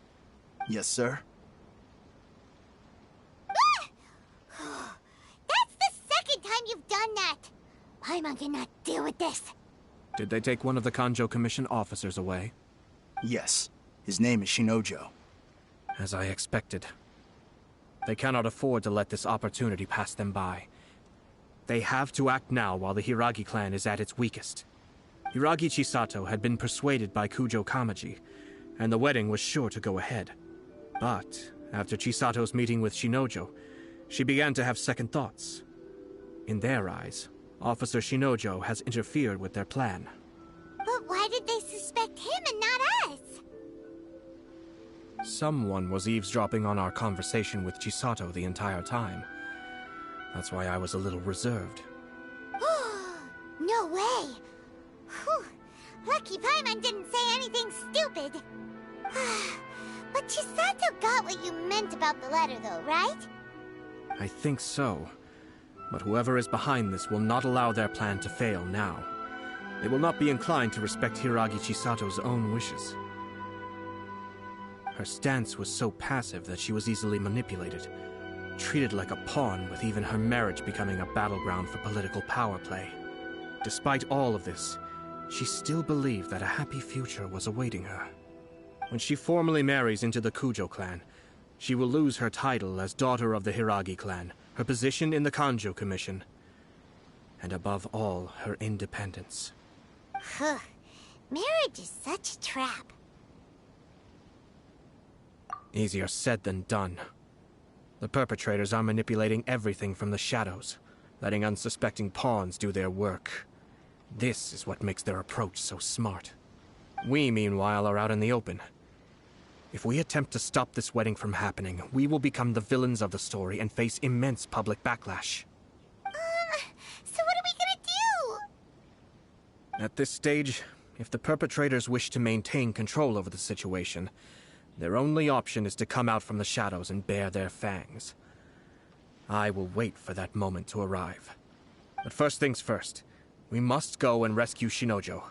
Speaker 10: Yes, sir.
Speaker 1: That's the second time you've done that! Paimon cannot deal with this.
Speaker 5: Did they take one of the Kanjo Commission officers away?
Speaker 10: Yes. His name is Shinnojou.
Speaker 5: As I expected. They cannot afford to let this opportunity pass them by. They have to act now while the Hiiragi clan is at its weakest. Hiiragi Chisato had been persuaded by Kujou Kamaji, and the wedding was sure to go ahead. But after Chisato's meeting with Shinnojou, she began to have second thoughts. In their eyes, Officer Shinnojou has interfered with their plan.
Speaker 1: But why did they suspect him and not us?
Speaker 5: Someone was eavesdropping on our conversation with Chisato the entire time. That's why I was a little reserved.
Speaker 1: No way! Whew. Lucky Paimon didn't say anything stupid. But Chisato got what you meant about the letter though, right?
Speaker 5: I think so. But whoever is behind this will not allow their plan to fail now. They will not be inclined to respect Hiiragi Chisato's own wishes. Her stance was so passive that she was easily manipulated, treated like a pawn, with even her marriage becoming a battleground for political power play. Despite all of this, she still believed that a happy future was awaiting her. When she formally marries into the Kujou clan, she will lose her title as daughter of the Hiiragi clan, her position in the Kanjo Commission, and above all, her independence.
Speaker 1: Marriage is such a trap.
Speaker 5: Easier said than done. The perpetrators are manipulating everything from the shadows, letting unsuspecting pawns do their work. This is what makes their approach so smart. We, meanwhile, are out in the open. If we attempt to stop this wedding from happening, we will become the villains of the story and face immense public backlash.
Speaker 1: So what are we gonna do?
Speaker 5: At this stage, if the perpetrators wish to maintain control over the situation, their only option is to come out from the shadows and bare their fangs. I will wait for that moment to arrive. But first things first, we must go and rescue Shinnojou.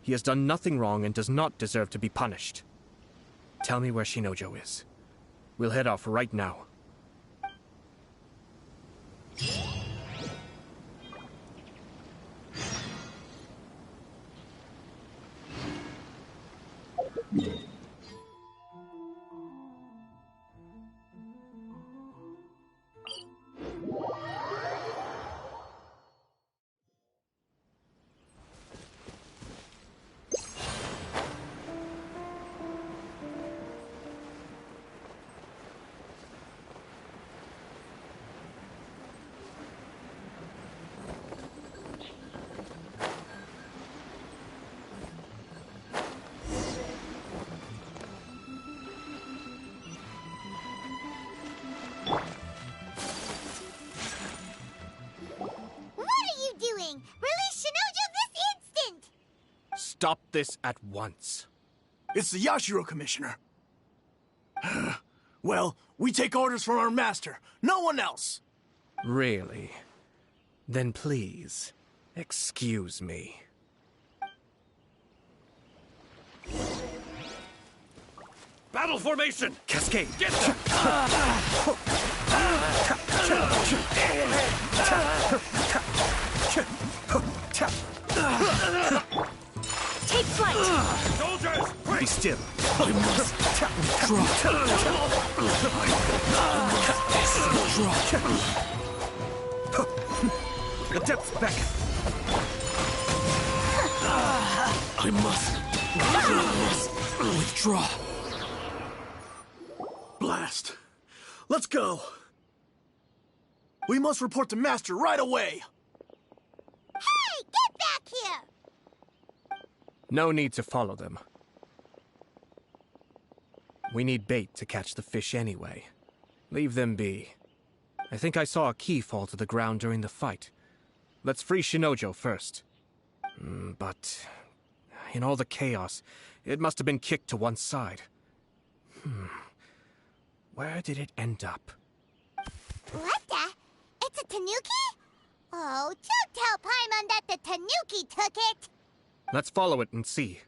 Speaker 5: He has done nothing wrong and does not deserve to be punished. Tell me where Shinnojou is. We'll head off right now. Stop this at once.
Speaker 10: It's the Yashiro, Commissioner. Well, we take orders from our master, no one else.
Speaker 5: Really? Then please, excuse me.
Speaker 13: Battle formation!
Speaker 5: Cascade!
Speaker 13: Get
Speaker 12: Take flight!
Speaker 13: Soldiers!
Speaker 5: Be still.
Speaker 13: I must withdraw.
Speaker 5: The depths beckon.
Speaker 13: I must withdraw.
Speaker 10: Blast. Let's go. We must report to Master right away.
Speaker 1: Hey, get back here!
Speaker 5: No need to follow them. We need bait to catch the fish anyway. Leave them be. I think I saw a key fall to the ground during the fight. Let's free Shinnojou first. But in all the chaos, it must have been kicked to one side. Where did it end up?
Speaker 1: What the? It's a tanuki? Oh, don't tell Paimon that the tanuki took it!
Speaker 5: Let's follow it and see.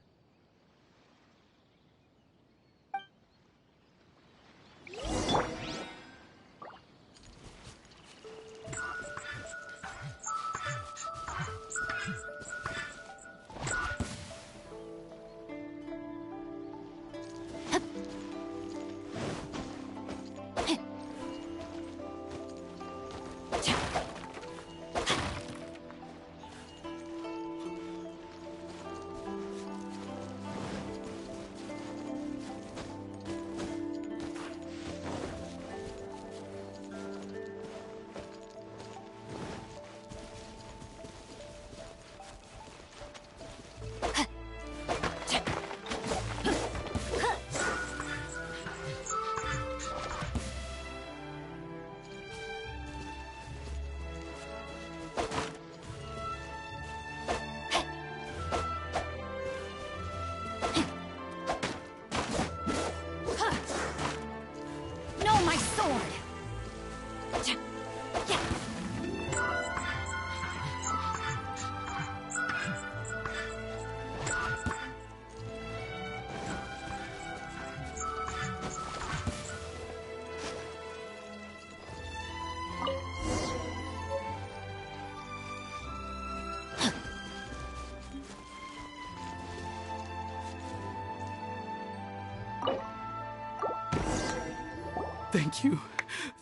Speaker 3: Thank you.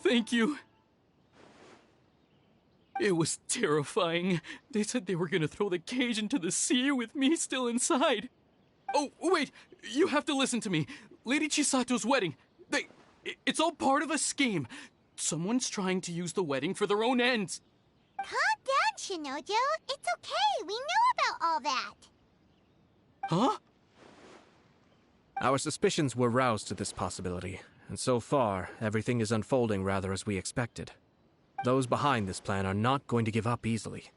Speaker 3: Thank you. It was terrifying. They said they were gonna throw the cage into the sea with me still inside. Oh, wait! You have to listen to me. Lady Chisato's wedding. It's all part of a scheme. Someone's trying to use the wedding for their own ends.
Speaker 1: Calm down, Shinnojou. It's okay. We know about all that.
Speaker 3: Huh?
Speaker 2: Our suspicions were roused to this possibility, and so far, everything is unfolding rather as we expected. Those behind this plan are not going to give up easily.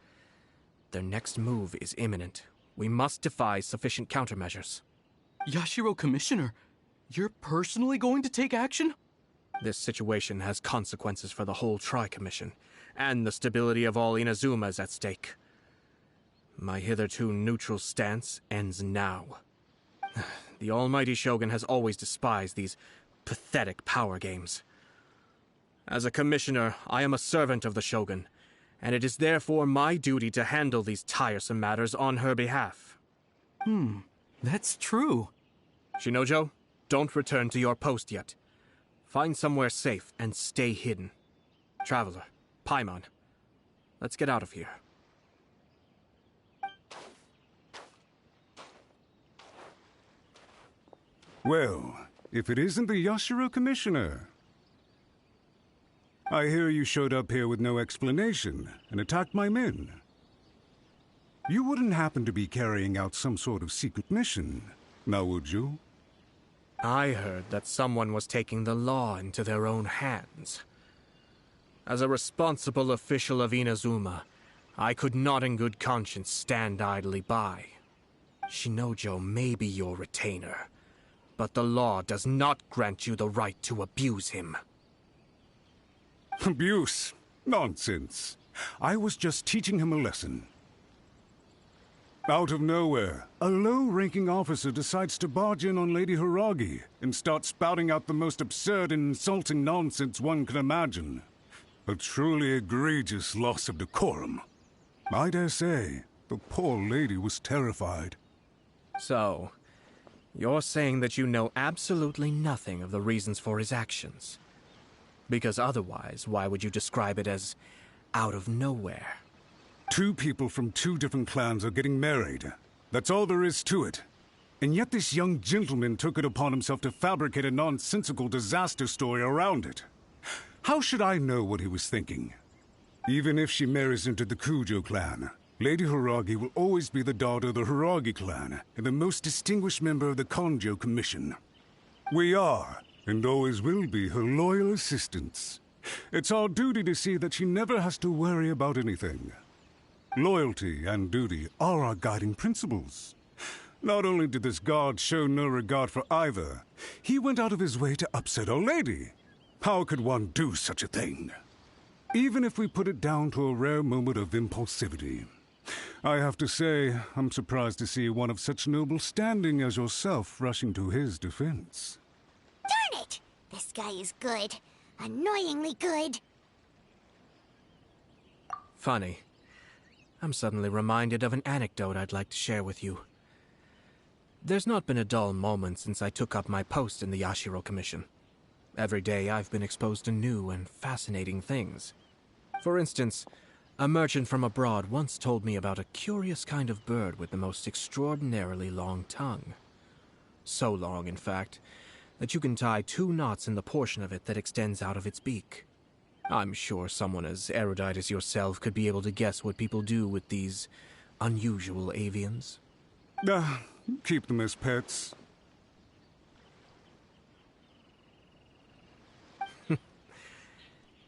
Speaker 2: Their next move is imminent. We must devise sufficient countermeasures.
Speaker 3: Yashiro Commissioner, you're personally going to take action?
Speaker 2: This situation has consequences for the whole Tri-Commission, and the stability of all Inazuma is at stake. My hitherto neutral stance ends now. The almighty Shogun has always despised these pathetic power games. As a commissioner, I am a servant of the Shogun, and it is therefore my duty to handle these tiresome matters on her behalf.
Speaker 3: That's true.
Speaker 2: Shinnojou, don't return to your post yet. Find somewhere safe and stay hidden. Traveler, Paimon, let's get out of here.
Speaker 7: Well, if it isn't the Yashiro Commissioner. I hear you showed up here with no explanation and attacked my men. You wouldn't happen to be carrying out some sort of secret mission, now would you?
Speaker 2: I heard that someone was taking the law into their own hands. As a responsible official of Inazuma, I could not in good conscience stand idly by. Shinnojou may be your retainer, but the law does not grant you the right to abuse him.
Speaker 7: Abuse? Nonsense. I was just teaching him a lesson. Out of nowhere, a low-ranking officer decides to barge in on Lady Hiiragi and start spouting out the most absurd and insulting nonsense one can imagine. A truly egregious loss of decorum. I dare say, the poor lady was terrified.
Speaker 2: So, you're saying that you know absolutely nothing of the reasons for his actions? Because otherwise, why would you describe it as out of nowhere?
Speaker 7: Two people from two different clans are getting married. That's all there is to it. And yet this young gentleman took it upon himself to fabricate a nonsensical disaster story around it. How should I know what he was thinking? Even if she marries into the Kujou clan, Lady Hiiragi will always be the daughter of the Hiiragi clan and the most distinguished member of the Kujou Commission. We are, and always will be, her loyal assistants. It's our duty to see that she never has to worry about anything. Loyalty and duty are our guiding principles. Not only did this guard show no regard for either, he went out of his way to upset our lady. How could one do such a thing? Even if we put it down to a rare moment of impulsivity. I have to say, I'm surprised to see one of such noble standing as yourself rushing to his defense.
Speaker 1: Darn it! This guy is good. Annoyingly good.
Speaker 2: Funny. I'm suddenly reminded of an anecdote I'd like to share with you. There's not been a dull moment since I took up my post in the Yashiro Commission. Every day I've been exposed to new and fascinating things. For instance, a merchant from abroad once told me about a curious kind of bird with the most extraordinarily long tongue. So long, in fact, that you can tie 2 knots in the portion of it that extends out of its beak. I'm sure someone as erudite as yourself could be able to guess what people do with these unusual avians.
Speaker 7: Keep them as pets.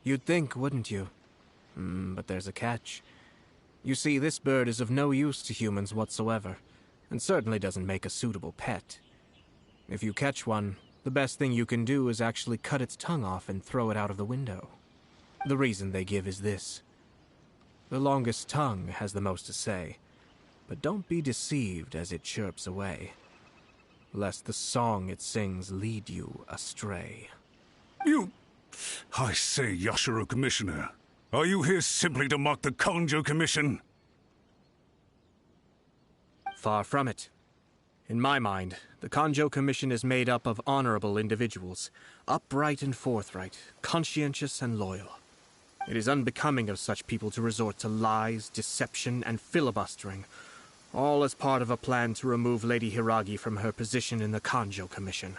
Speaker 2: You'd think, wouldn't you? But there's a catch. You see, this bird is of no use to humans whatsoever, and certainly doesn't make a suitable pet. If you catch one, the best thing you can do is actually cut its tongue off and throw it out of the window. The reason they give is this. The longest tongue has the most to say, but don't be deceived as it chirps away, lest the song it sings lead you astray.
Speaker 7: I say, Yashiro Commissioner, are you here simply to mock the Kujou Commission?
Speaker 2: Far from it. In my mind, the Kujou Commission is made up of honorable individuals, upright and forthright, conscientious and loyal. It is unbecoming of such people to resort to lies, deception, and filibustering, all as part of a plan to remove Lady Hiiragi from her position in the Kujou Commission.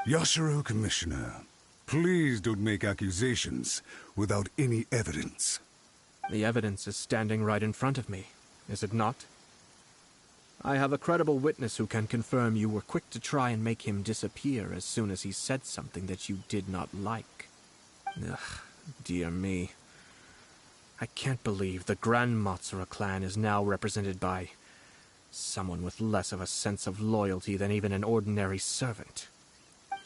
Speaker 7: Yashiro, Commissioner, please don't make accusations without any evidence.
Speaker 2: The evidence is standing right in front of me, is it not? I have a credible witness who can confirm you were quick to try and make him disappear as soon as he said something that you did not like. Ugh, dear me. I can't believe the Grand Matsura clan is now represented by someone with less of a sense of loyalty than even an ordinary servant.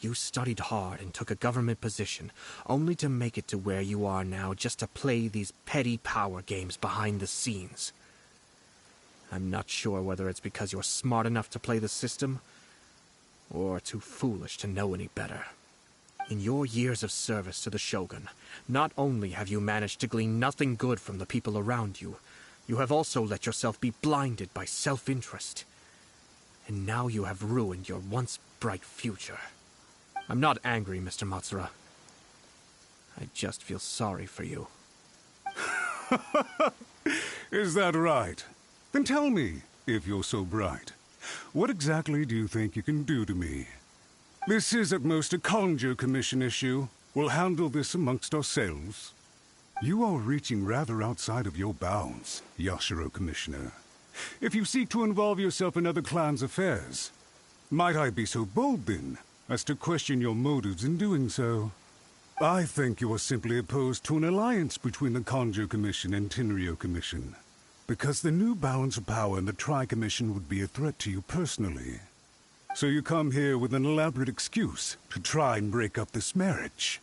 Speaker 2: You studied hard and took a government position, only to make it to where you are now just to play these petty power games behind the scenes. I'm not sure whether it's because you're smart enough to play the system, or too foolish to know any better. In your years of service to the Shogun, not only have you managed to glean nothing good from the people around you, you have also let yourself be blinded by self-interest. And now you have ruined your once bright future. I'm not angry, Mr. Matsura. I just feel sorry for you.
Speaker 7: Is that right? Then tell me, if you're so bright, what exactly do you think you can do to me? This is at most a Kujou Commission issue. We'll handle this amongst ourselves. You are reaching rather outside of your bounds, Yashiro, Commissioner. If you seek to involve yourself in other clans' affairs, might I be so bold, then, as to question your motives in doing so? I think you are simply opposed to an alliance between the Kujou Commission and Tenryou Commission, because the new balance of power in the Tri-Commission would be a threat to you personally. So you come here with an elaborate excuse to try and break up this marriage.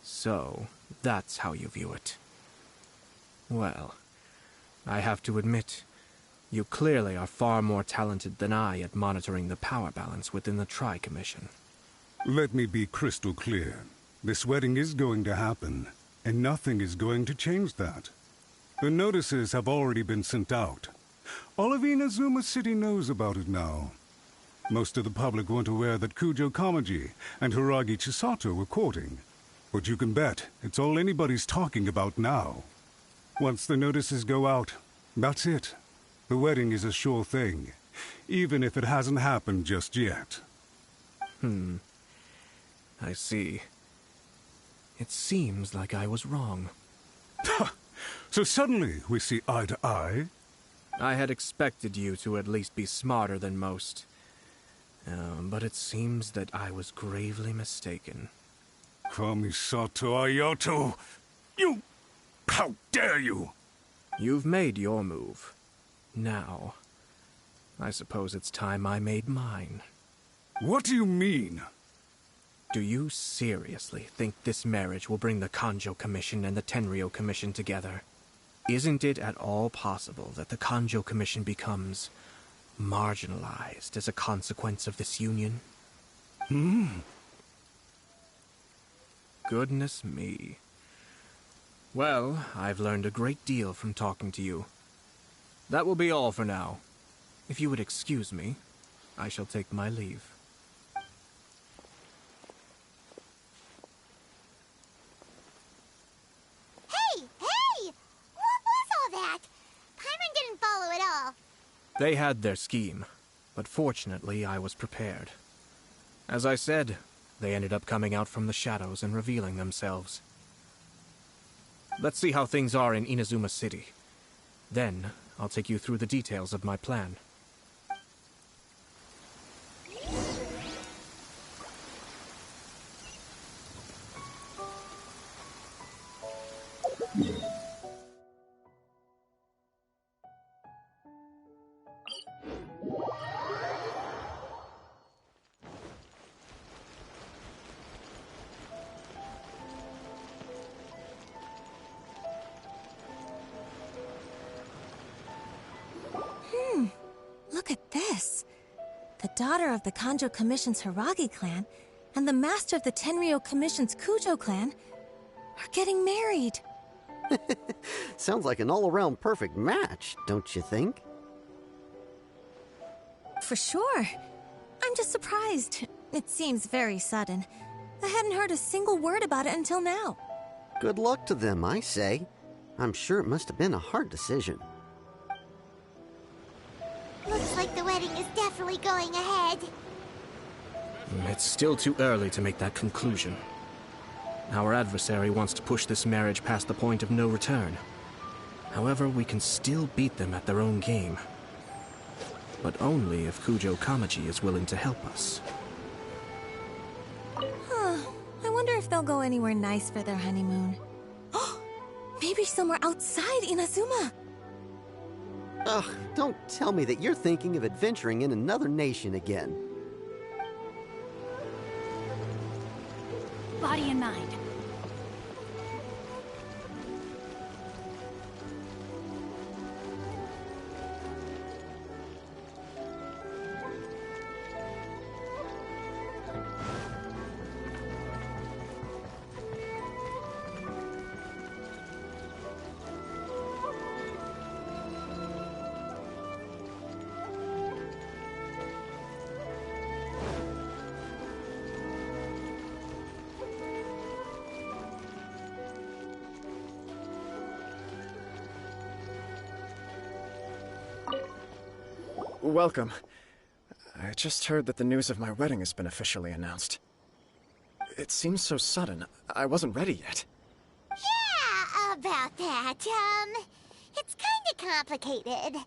Speaker 2: So, that's how you view it. Well, I have to admit, you clearly are far more talented than I at monitoring the power balance within the Tri-Commission.
Speaker 7: Let me be crystal clear. This wedding is going to happen, and nothing is going to change that. The notices have already been sent out. All of Inazuma City knows about it now. Most of the public weren't aware that Kujou Kamaji and Hiiragi Chisato were courting. But you can bet it's all anybody's talking about now. Once the notices go out, that's it. The wedding is a sure thing, even if it hasn't happened just yet.
Speaker 2: I see. It seems like I was wrong.
Speaker 7: So suddenly we see eye to eye?
Speaker 2: I had expected you to at least be smarter than most. But it seems that I was gravely mistaken.
Speaker 7: Kamisato Ayato! You! How dare you!
Speaker 2: You've made your move. Now, I suppose it's time I made mine.
Speaker 7: What do you mean?
Speaker 2: Do you seriously think this marriage will bring the Kujou Commission and the Tenryou Commission together? Isn't it at all possible that the Kujou Commission becomes marginalized as a consequence of this union? Goodness me. Well, I've learned a great deal from talking to you. That will be all for now. If you would excuse me, I shall take my leave.
Speaker 1: Hey! What was all that? Paimon didn't follow at all.
Speaker 2: They had their scheme, but fortunately I was prepared. As I said, they ended up coming out from the shadows and revealing themselves. Let's see how things are in Inazuma City. Then, I'll take you through the details of my plan.
Speaker 14: Look at this. The daughter of the Kujou Commission's Hiiragi clan and the master of the Tenryou Commission's Kujou clan are getting married.
Speaker 15: Sounds like an all-around perfect match, don't you think?
Speaker 14: For sure. I'm just surprised. It seems very sudden. I hadn't heard a single word about it until now.
Speaker 15: Good luck to them, I say. I'm sure it must have been a hard decision.
Speaker 1: Looks like the wedding is definitely going ahead.
Speaker 2: It's still too early to make that conclusion. Our adversary wants to push this marriage past the point of no return. However, we can still beat them at their own game. But only if Kujou Kamaji is willing to help us.
Speaker 14: I wonder if they'll go anywhere nice for their honeymoon. Maybe somewhere outside Inazuma.
Speaker 15: Ugh, don't tell me that you're thinking of adventuring in another nation again.
Speaker 16: Body and mind.
Speaker 6: Welcome. I just heard that the news of my wedding has been officially announced. It seems so sudden. I wasn't ready yet.
Speaker 1: Yeah, about that. It's kinda complicated.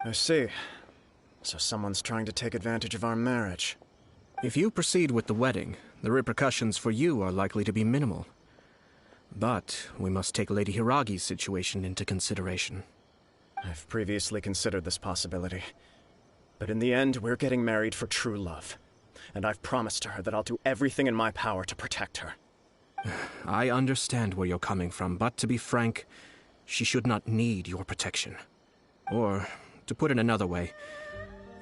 Speaker 6: I see. So someone's trying to take advantage of our marriage.
Speaker 2: If you proceed with the wedding, the repercussions for you are likely to be minimal. But we must take Lady Hiiragi's situation into consideration.
Speaker 6: I've previously considered this possibility. But in the end, we're getting married for true love. And I've promised her that I'll do everything in my power to protect her.
Speaker 2: I understand where you're coming from, but to be frank, she should not need your protection. Or, to put it another way,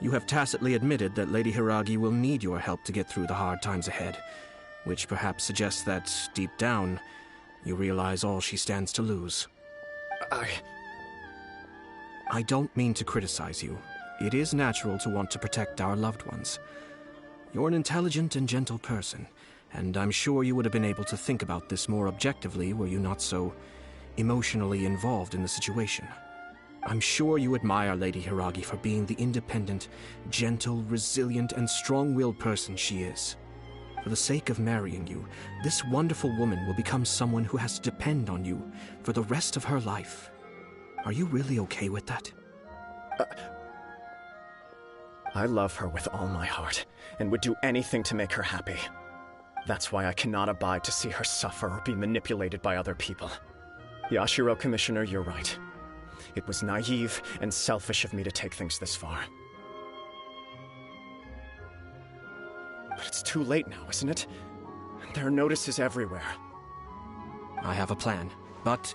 Speaker 2: you have tacitly admitted that Lady Hiiragi will need your help to get through the hard times ahead, which perhaps suggests that, deep down, you realize all she stands to lose. I don't mean to criticize you. It is natural to want to protect our loved ones. You're an intelligent and gentle person, and I'm sure you would have been able to think about this more objectively were you not so emotionally involved in the situation. I'm sure you admire Lady Hiiragi for being the independent, gentle, resilient, and strong-willed person she is. For the sake of marrying you, this wonderful woman will become someone who has to depend on you for the rest of her life. Are you really okay with that?
Speaker 6: I love her with all my heart, and would do anything to make her happy. That's why I cannot abide to see her suffer or be manipulated by other people. Yashiro, Commissioner, you're right. It was naive and selfish of me to take things this far. But it's too late now, isn't it? There are notices everywhere.
Speaker 2: I have a plan, but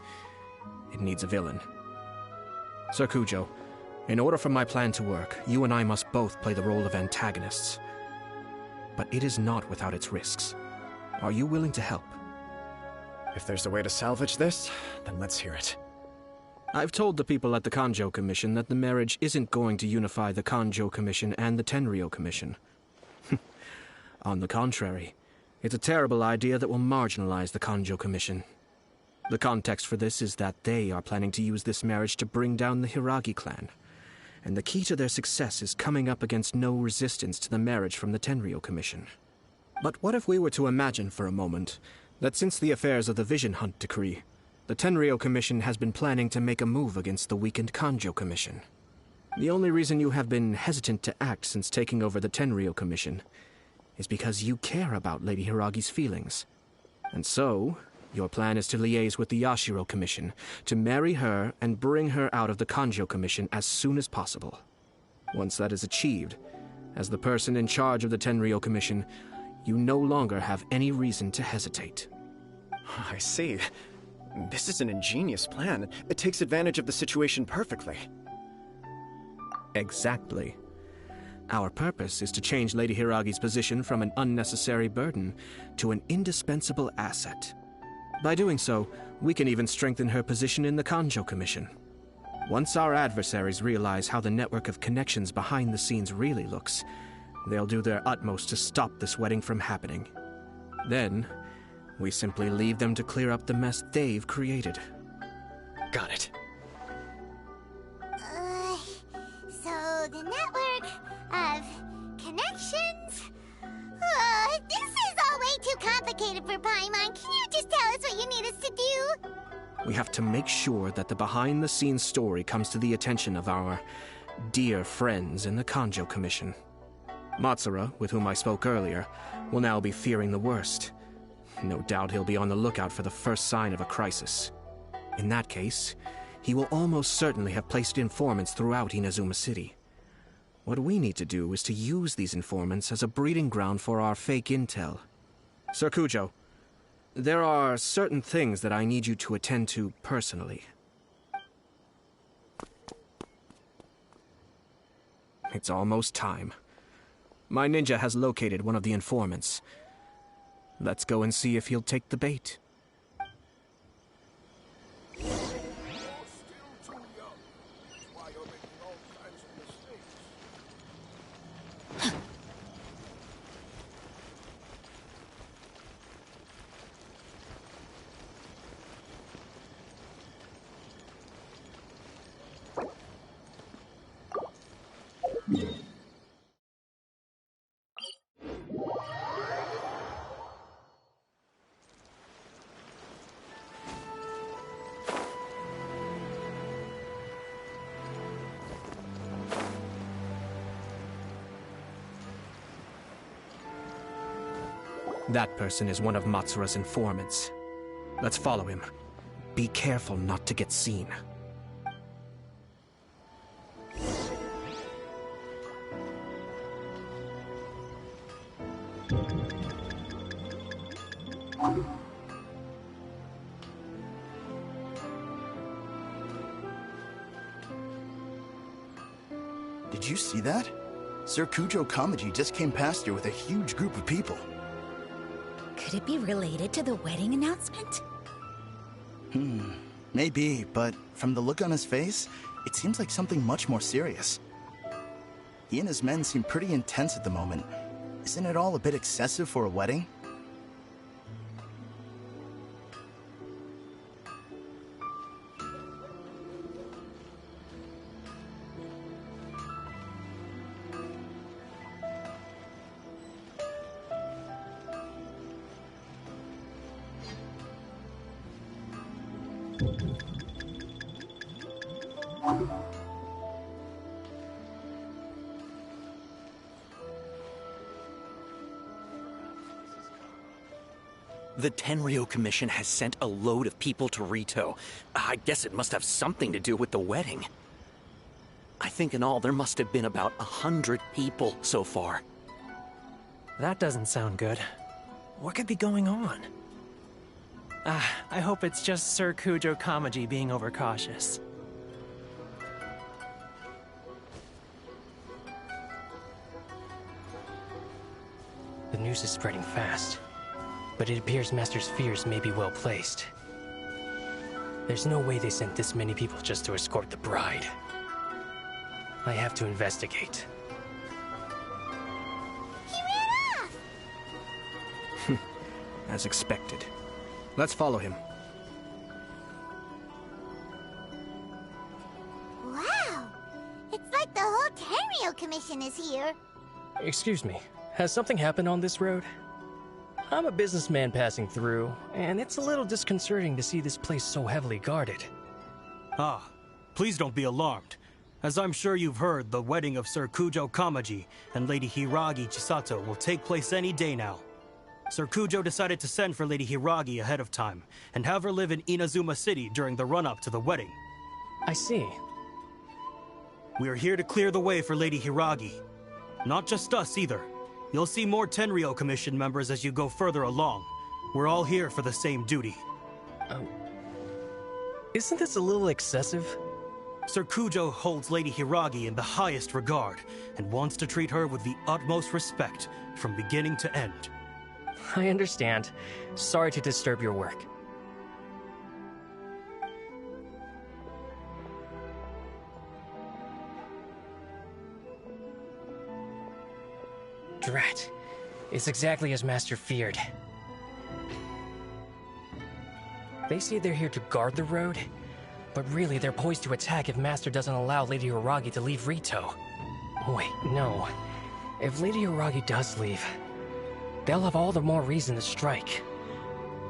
Speaker 2: it needs a villain. Sir Kujou, in order for my plan to work, you and I must both play the role of antagonists. But it is not without its risks. Are you willing to help?
Speaker 6: If there's a way to salvage this, then let's hear it.
Speaker 2: I've told the people at the Kanjou Commission that the marriage isn't going to unify the Kanjou Commission and the Tenryou Commission. On the contrary, it's a terrible idea that will marginalize the Kanjou Commission. The context for this is that they are planning to use this marriage to bring down the Hiiragi clan, and the key to their success is coming up against no resistance to the marriage from the Tenryou Commission. But what if we were to imagine for a moment that since the affairs of the Vision Hunt decree, the Tenryou Commission has been planning to make a move against the weakened Kanjou Commission? The only reason you have been hesitant to act since taking over the Tenryou Commission is because you care about Lady Hiiragi's feelings. And so, your plan is to liaise with the Yashiro Commission, to marry her and bring her out of the Kanjou Commission as soon as possible. Once that is achieved, as the person in charge of the Tenryou Commission, you no longer have any reason to hesitate.
Speaker 6: I see. This is an ingenious plan. It takes advantage of the situation perfectly.
Speaker 2: Exactly. Our purpose is to change Lady Hiiragi's position from an unnecessary burden to an indispensable asset. By doing so, we can even strengthen her position in the Kanjou Commission. Once our adversaries realize how the network of connections behind the scenes really looks, they'll do their utmost to stop this wedding from happening. Then, we simply leave them to clear up the mess they've created.
Speaker 6: Got it.
Speaker 1: So the network of connections? This is all way too complicated for Paimon. Can you just tell us what you need us to do?
Speaker 2: We have to make sure that the behind-the-scenes story comes to the attention of our dear friends in the Kanjo Commission. Matsura, with whom I spoke earlier, will now be fearing the worst. No doubt he'll be on the lookout for the first sign of a crisis. In that case, he will almost certainly have placed informants throughout Inazuma City. What we need to do is to use these informants as a breeding ground for our fake intel. Sir Kujou, there are certain things that I need you to attend to personally. It's almost time. My ninja has located one of the informants. Let's go and see if he'll take the bait. That person is one of Matsura's informants. Let's follow him. Be careful not to get seen.
Speaker 16: Did you see that? Sir Kujou Kamaji just came past here with a huge group of people.
Speaker 17: Could it be related to the wedding announcement?
Speaker 16: Maybe, but from the look on his face, it seems like something much more serious. He and his men seem pretty intense at the moment. Isn't it all a bit excessive for a wedding?
Speaker 18: The Tenryou Commission has sent a load of people to Ritou. I guess it must have something to do with the wedding. I think in all there must have been about 100 people so far.
Speaker 4: That doesn't sound good. What could be going on? I hope it's just Sir Kujou Kamaji being overcautious.
Speaker 19: The news is spreading fast, but it appears Master's fears may be well placed. There's no way they sent this many people just to escort the bride. I have to investigate.
Speaker 1: He ran off!
Speaker 2: As expected. Let's follow him.
Speaker 1: Wow! It's like the whole Tenryou Commission is here.
Speaker 19: Excuse me, has something happened on this road? I'm a businessman passing through, and it's a little disconcerting to see this place so heavily guarded.
Speaker 20: Please don't be alarmed. As I'm sure you've heard, the wedding of Sir Kujou Kamaji and Lady Hiiragi Chisato will take place any day now. Sir Kujou decided to send for Lady Hiiragi ahead of time and have her live in Inazuma City during the run-up to the wedding.
Speaker 19: I see.
Speaker 20: We are here to clear the way for Lady Hiiragi. Not just us either. You'll see more Tenryou Commission members as you go further along. We're all here for the same duty.
Speaker 19: Isn't this a little excessive?
Speaker 20: Sir Kujou holds Lady Hiiragi in the highest regard and wants to treat her with the utmost respect from beginning to end.
Speaker 19: I understand. Sorry to disturb your work. Drat. It's exactly as Master feared. They say they're here to guard the road, but really they're poised to attack if Master doesn't allow Lady Hiiragi to leave Ritou. Wait, no. If Lady Hiiragi does leave, they'll have all the more reason to strike.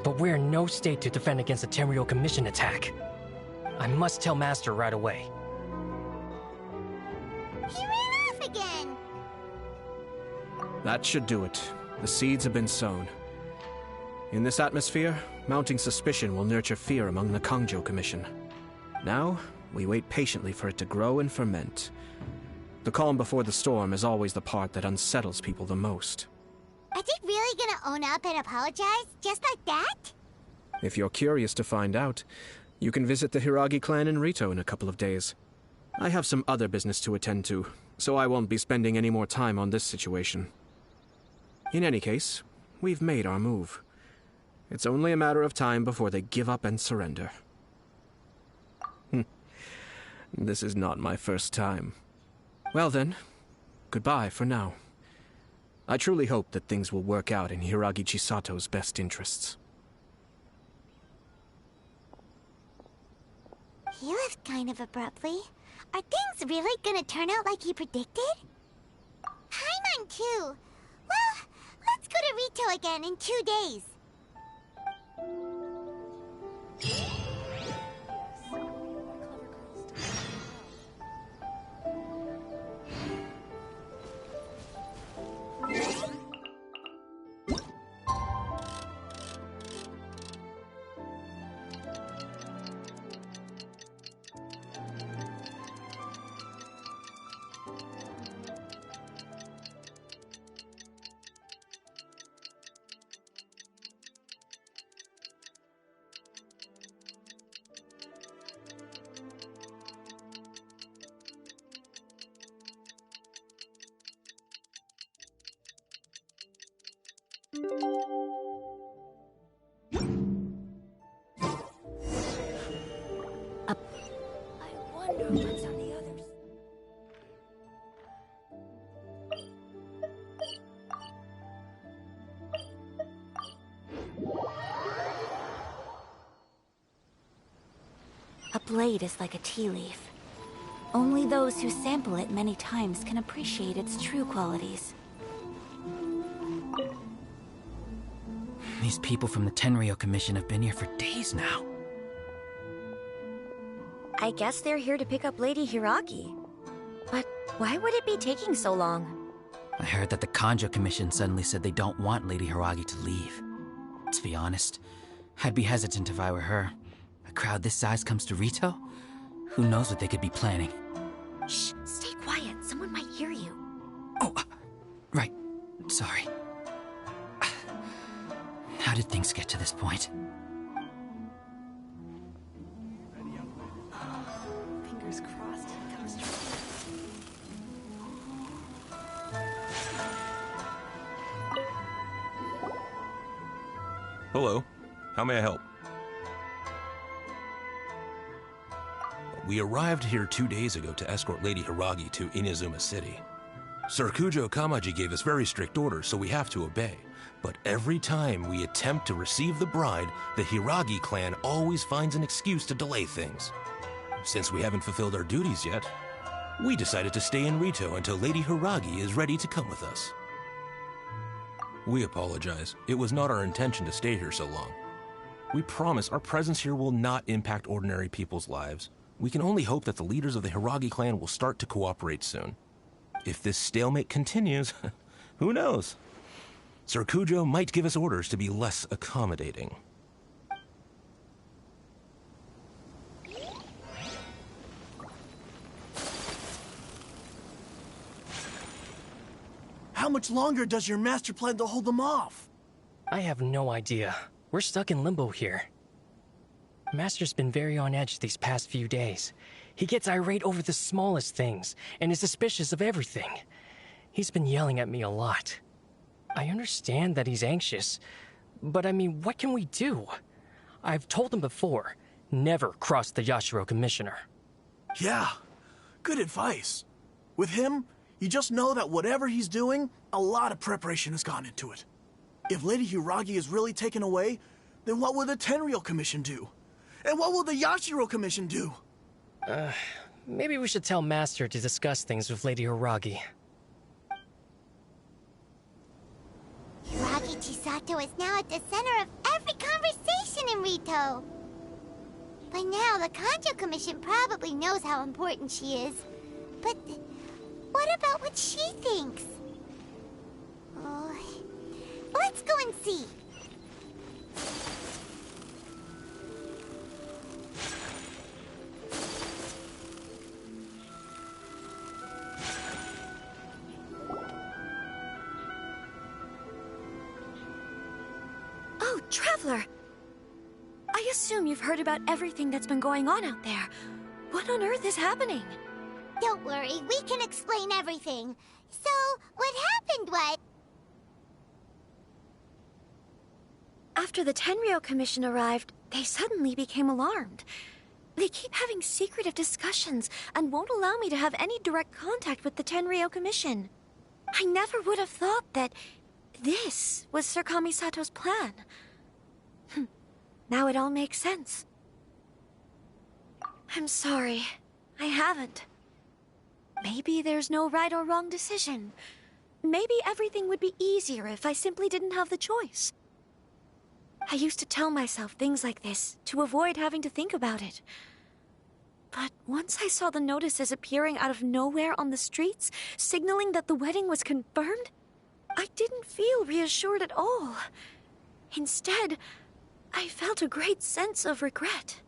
Speaker 19: But we're in no state to defend against a Tenryou Commission attack. I must tell Master right away.
Speaker 1: He ran off again!
Speaker 5: That should do it. The seeds have been sown. In this atmosphere, mounting suspicion will nurture fear among the Kujou Commission. Now, we wait patiently for it to grow and ferment. The calm before the storm is always the part that unsettles people the most.
Speaker 1: Are they really gonna own up and apologize, just like that?
Speaker 5: If you're curious to find out, you can visit the Hiiragi clan in Ritou in a couple of days. I have some other business to attend to, so I won't be spending any more time on this situation. In any case, we've made our move. It's only a matter of time before they give up and surrender. This is not my first time. Well then, goodbye for now. I truly hope that things will work out in Hiiragi Chisato's best interests.
Speaker 1: He left kind of abruptly. Are things really gonna turn out like he predicted? Paimon too. Well, let's go to Ritou again in 2 days.
Speaker 17: A blade is like a tea leaf. Only those who sample it many times can appreciate its true qualities.
Speaker 21: These people from the Tenryou Commission have been here for days now.
Speaker 12: I guess they're here to pick up Lady Hiiragi. But why would it be taking so long?
Speaker 21: I heard that the Kujou Commission suddenly said they don't want Lady Hiiragi to leave. To be honest, I'd be hesitant if I were her. A crowd this size comes to Ritou? Who knows what they could be planning?
Speaker 12: Shh, stay quiet. Someone might hear you.
Speaker 21: Oh, right. Sorry. How did things get to this point?
Speaker 12: Fingers crossed he comes true.
Speaker 22: Hello. How may I help? We arrived here 2 days ago to escort Lady Hiiragi to Inazuma City. Sir Kujou Kamaji gave us very strict orders, so we have to obey. But every time we attempt to receive the bride, the Hiiragi clan always finds an excuse to delay things. Since we haven't fulfilled our duties yet, we decided to stay in Ritou until Lady Hiiragi is ready to come with us. We apologize. It was not our intention to stay here so long. We promise our presence here will not impact ordinary people's lives. We can only hope that the leaders of the Hiiragi clan will start to cooperate soon. If this stalemate continues, who knows? Sir Kujou might give us orders to be less accommodating.
Speaker 10: How much longer does your master plan to hold them off?
Speaker 19: I have no idea. We're stuck in limbo here. Master's been very on edge these past few days. He gets irate over the smallest things, and is suspicious of everything. He's been yelling at me a lot. I understand that he's anxious, but I mean, what can we do? I've told him before, never cross the Yashiro Commissioner.
Speaker 10: Yeah, good advice. With him, You just know that whatever he's doing, a lot of preparation has gone into it. If Lady Hiiragi is really taken away, then what will the Tenryou Commission do? And what will the Yashiro Commission do?
Speaker 19: Maybe we should tell Master to discuss things with Lady Hiiragi.
Speaker 1: Hiiragi Chisato is now at the center of every conversation in Ritou. By now, the Kujou Commission probably knows how important she is. But what about what she thinks? Oh, let's go and see.
Speaker 12: Oh, Traveler! I assume you've heard about everything that's been going on out there. What on earth is happening?
Speaker 1: Don't worry, we can explain everything. So, what happened was...
Speaker 12: After the Tenryou Commission arrived, they suddenly became alarmed. They keep having secretive discussions and won't allow me to have any direct contact with the Tenryou Commission. I never would have thought that this was Sir Kamisato's plan. Now it all makes sense. I'm sorry. I haven't. Maybe there's no right or wrong decision. Maybe everything would be easier if I simply didn't have the choice. I used to tell myself things like this to avoid having to think about it. But once I saw the notices appearing out of nowhere on the streets, signaling that the wedding was confirmed, I didn't feel reassured at all. Instead, I felt a great sense of regret.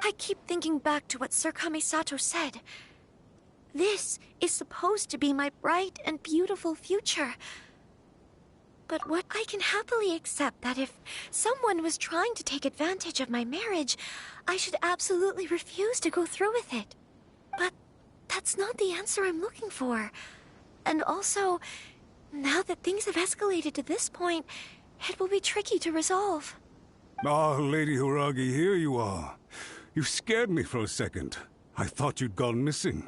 Speaker 12: I keep thinking back to what Sir Kamisato said. This is supposed to be my bright and beautiful future. But what I can happily accept that if someone was trying to take advantage of my marriage, I should absolutely refuse to go through with it. But that's not the answer I'm looking for. And also, now that things have escalated to this point, it will be tricky to resolve.
Speaker 7: Ah, Lady Hiiragi, here you are. You scared me for a second. I thought you'd gone missing.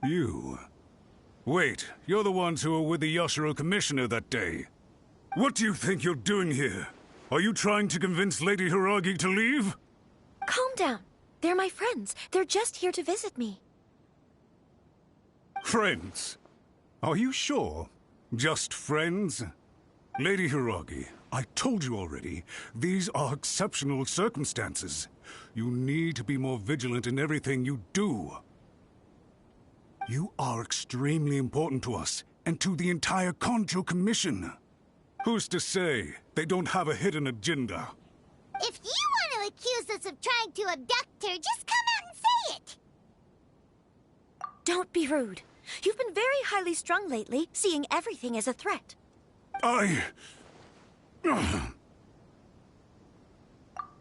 Speaker 7: You... Wait, you're the ones who were with the Yashiro Commissioner that day. What do you think you're doing here? Are you trying to convince Lady Hiiragi to leave?
Speaker 12: Calm down. They're my friends. They're just here to visit me.
Speaker 7: Friends? Are you sure? Just friends? Lady Hiiragi, I told you already, these are exceptional circumstances. You need to be more vigilant in everything you do. You are extremely important to us, and to the entire Kujou Commission. Who's to say they don't have a hidden agenda?
Speaker 1: If you want to accuse us of trying to abduct her, just come out and say it!
Speaker 12: Don't be rude. You've been very highly strung lately, seeing everything as a threat.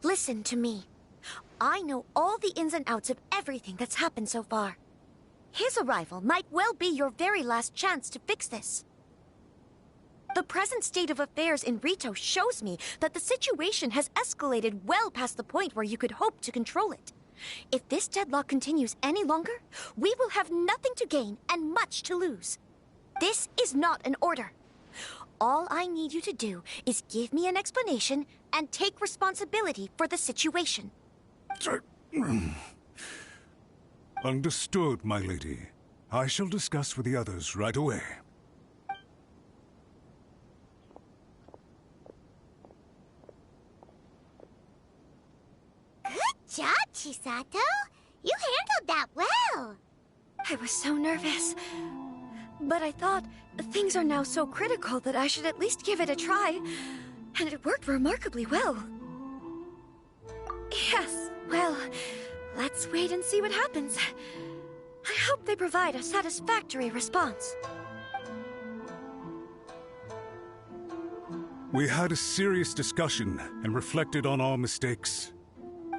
Speaker 12: Listen to me. I know all the ins and outs of everything that's happened so far. His arrival might well be your very last chance to fix this. The present state of affairs in Ritou shows me that the situation has escalated well past the point where you could hope to control it. If this deadlock continues any longer, we will have nothing to gain and much to lose. This is not an order. All I need you to do is give me an explanation and take responsibility for the situation.
Speaker 7: Understood, my lady. I shall discuss with the others right away.
Speaker 1: Good job, Chisato. You handled that well.
Speaker 12: I was so nervous. But I thought things are now so critical that I should at least give it a try. And it worked remarkably well. Yes, well, let's wait and see what happens. I hope they provide a satisfactory response.
Speaker 7: We had a serious discussion and reflected on our mistakes.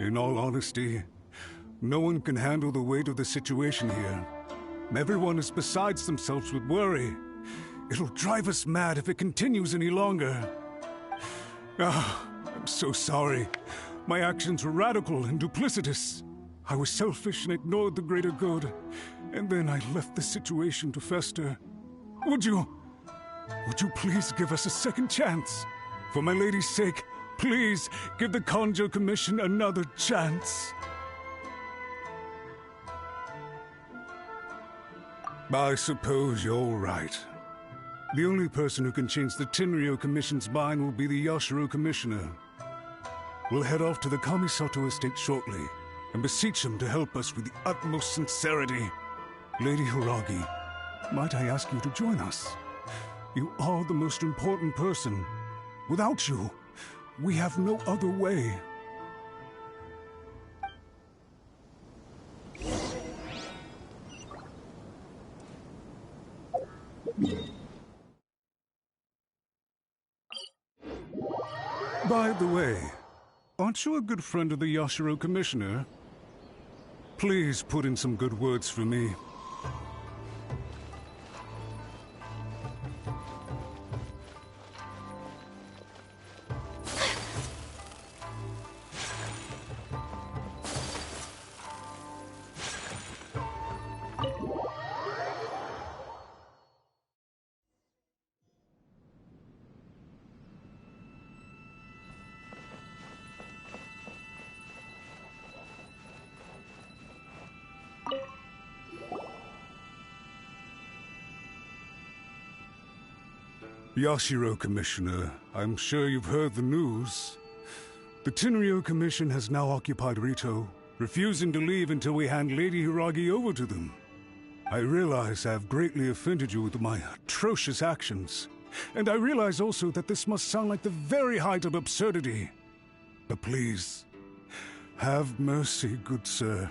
Speaker 7: In all honesty, no one can handle the weight of the situation here. Everyone is beside themselves with worry. It'll drive us mad if it continues any longer. I'm so sorry. My actions were radical and duplicitous. I was selfish and ignored the greater good. and then I left the situation to fester. Would you please give us a second chance? For my lady's sake, please give the Kujou Commission another chance. I suppose you're right. The only person who can change the Tenryou Commission's mind will be the Yashiro Commissioner. We'll head off to the Kamisato estate shortly and beseech him to help us with the utmost sincerity. Lady Hiiragi, might I ask you to join us? You are the most important person. Without you, we have no other way. By the way, aren't you a good friend of the Yashiro Commissioner? Please put in some good words for me. Yashiro, Commissioner, I'm sure you've heard the news. The Tenryou Commission has now occupied Ritou, refusing to leave until we hand Lady Hiiragi over to them. I realize I have greatly offended you with my atrocious actions, and I realize also that this must sound like the very height of absurdity. But please, have mercy, good sir.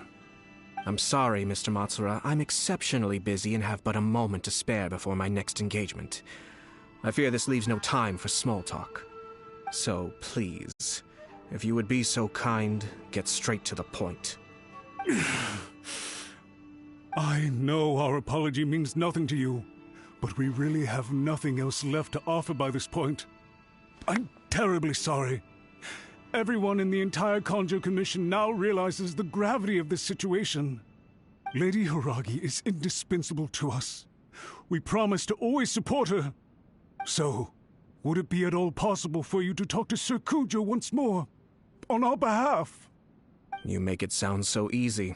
Speaker 5: I'm sorry, Mr. Matsura. I'm exceptionally busy and have but a moment to spare before my next engagement. I fear this leaves no time for small talk. So, please, if you would be so kind, get straight to the point.
Speaker 7: I know our apology means nothing to you, but we really have nothing else left to offer by this point. I'm terribly sorry. Everyone in the entire Kujou Commission now realizes the gravity of this situation. Lady Hiiragi is indispensable to us. We promise to always support her. So, would it be at all possible for you to talk to Sir Kujou once more, on our behalf?
Speaker 5: You make it sound so easy.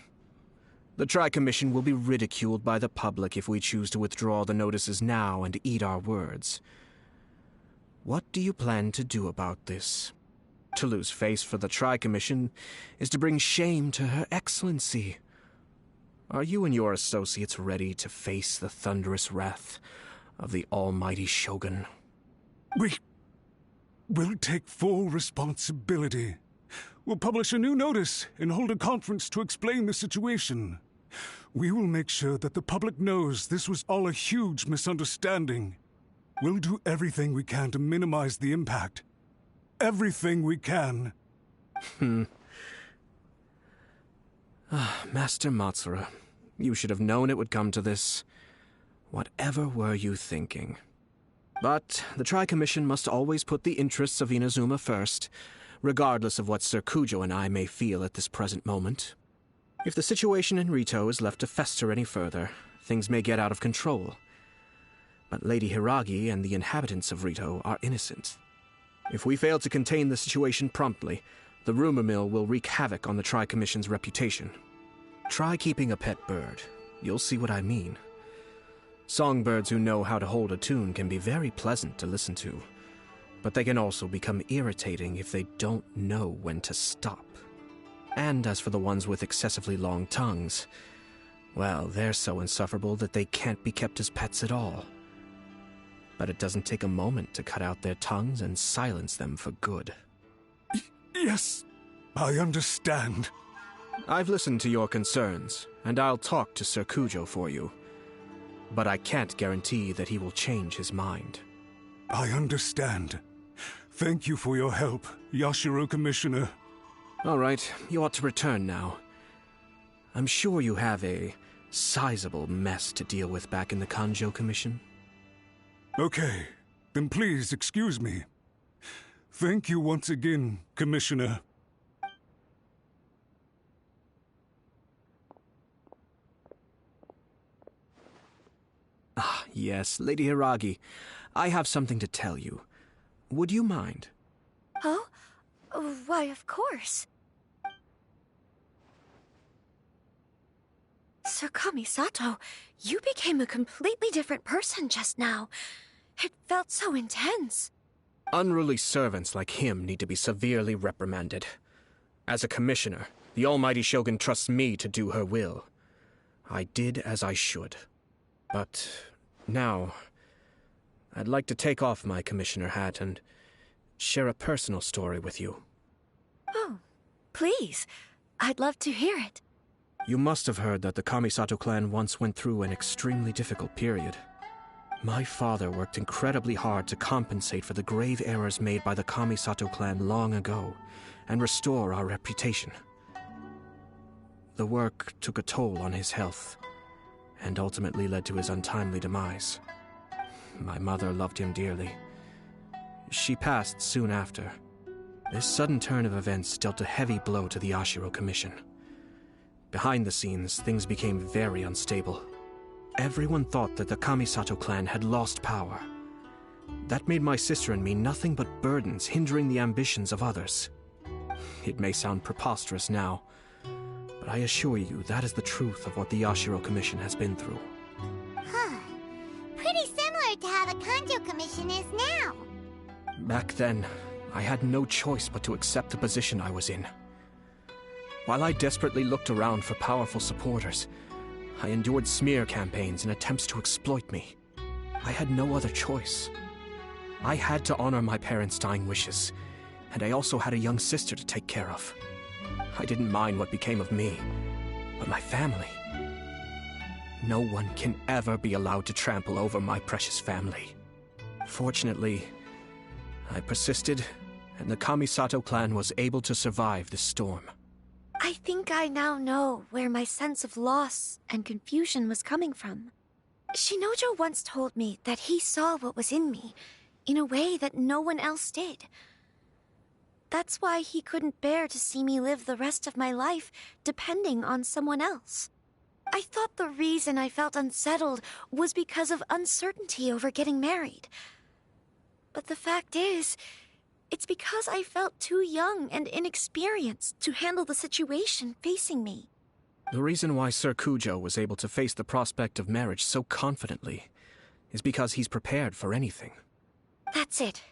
Speaker 5: The Tri-Commission will be ridiculed by the public if we choose to withdraw the notices now and eat our words. What do you plan to do about this? To lose face for the Tri-Commission is to bring shame to Her Excellency. Are you and your associates ready to face the thunderous wrath of the almighty Shogun?
Speaker 7: We'll take full responsibility. We'll publish a new notice and hold a conference to explain the situation. We will make sure that the public knows this was all a huge misunderstanding. We'll do everything we can to minimize the impact. Everything we can.
Speaker 5: Master Matsura, you should have known it would come to this. Whatever were you thinking? But the Tri-Commission must always put the interests of Inazuma first, regardless of what Sir Kujou and I may feel at this present moment. If the situation in Ritou is left to fester any further, things may get out of control. But Lady Hiiragi and the inhabitants of Ritou are innocent. If we fail to contain the situation promptly, the rumor mill will wreak havoc on the Tri-Commission's reputation. Try keeping a pet bird. You'll see what I mean. Songbirds who know how to hold a tune can be very pleasant to listen to, but they can also become irritating if they don't know when to stop. And as for the ones with excessively long tongues, well, they're so insufferable that they can't be kept as pets at all. But it doesn't take a moment to cut out their tongues and silence them for good.
Speaker 7: Yes, I understand.
Speaker 5: I've listened to your concerns, and I'll talk to Sir Kujou for you. But I can't guarantee that he will change his mind.
Speaker 7: I understand. Thank you for your help, Yashiro Commissioner.
Speaker 5: All right, you ought to return now. I'm sure you have a sizable mess to deal with back in the Kujou Commission.
Speaker 7: Okay, then please excuse me. Thank you once again, Commissioner.
Speaker 2: Yes, Lady Hiiragi, I have something to tell you. Would you mind?
Speaker 12: Oh? Why, of course. Sir Kamisato, you became a completely different person just now. It felt so intense.
Speaker 2: Unruly servants like him need to be severely reprimanded. As a commissioner, the almighty shogun trusts me to do her will. I did as I should. But now, I'd like to take off my commissioner hat and share a personal story with you.
Speaker 12: Oh, please. I'd love to hear it.
Speaker 2: You must have heard that the Kamisato clan once went through an extremely difficult period. My father worked incredibly hard to compensate for the grave errors made by the Kamisato clan long ago and restore our reputation. The work took a toll on his health and ultimately led to his untimely demise. My mother loved him dearly. She passed soon after. This sudden turn of events dealt a heavy blow to the Yashiro Commission. Behind the scenes, things became very unstable. Everyone thought that the Kamisato clan had lost power. That made my sister and me nothing but burdens hindering the ambitions of others. It may sound preposterous now, but I assure you that is the truth of what the Yashiro Commission has been through.
Speaker 1: Huh. Pretty similar to how the Kanjo Commission is now.
Speaker 2: Back then, I had no choice but to accept the position I was in. While I desperately looked around for powerful supporters, I endured smear campaigns and attempts to exploit me. I had no other choice. I had to honor my parents' dying wishes, and I also had a young sister to take care of. I didn't mind what became of me, but my family. No one can ever be allowed to trample over my precious family. Fortunately, I persisted, and the Kamisato clan was able to survive this storm.
Speaker 12: I think I now know where my sense of loss and confusion was coming from. Shinnojou once told me that he saw what was in me in a way that no one else did. That's why he couldn't bear to see me live the rest of my life depending on someone else. I thought the reason I felt unsettled was because of uncertainty over getting married. But the fact is, it's because I felt too young and inexperienced to handle the situation facing me.
Speaker 2: The reason why Sir Kujou was able to face the prospect of marriage so confidently is because he's prepared for anything.
Speaker 12: That's it.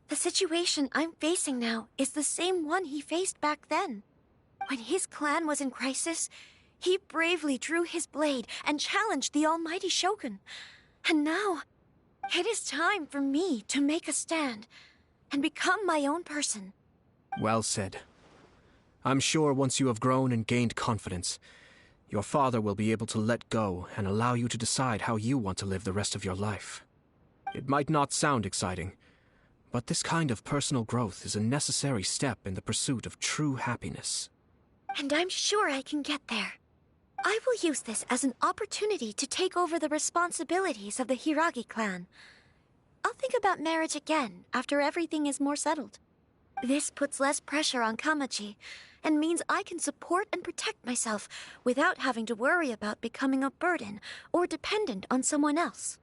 Speaker 12: The situation I'm facing now is the same one he faced back then. When his clan was in crisis, he bravely drew his blade and challenged the almighty shogun. And now, it is time for me to make a stand and become my own person.
Speaker 2: Well said. I'm sure once you have grown and gained confidence, your father will be able to let go and allow you to decide how you want to live the rest of your life. It might not sound exciting, but this kind of personal growth is a necessary step in the pursuit of true happiness.
Speaker 12: And I'm sure I can get there. I will use this as an opportunity to take over the responsibilities of the Hiiragi clan. I'll think about marriage again after everything is more settled. This puts less pressure on Kamaji, and means I can support and protect myself without having to worry about becoming a burden or dependent on someone else.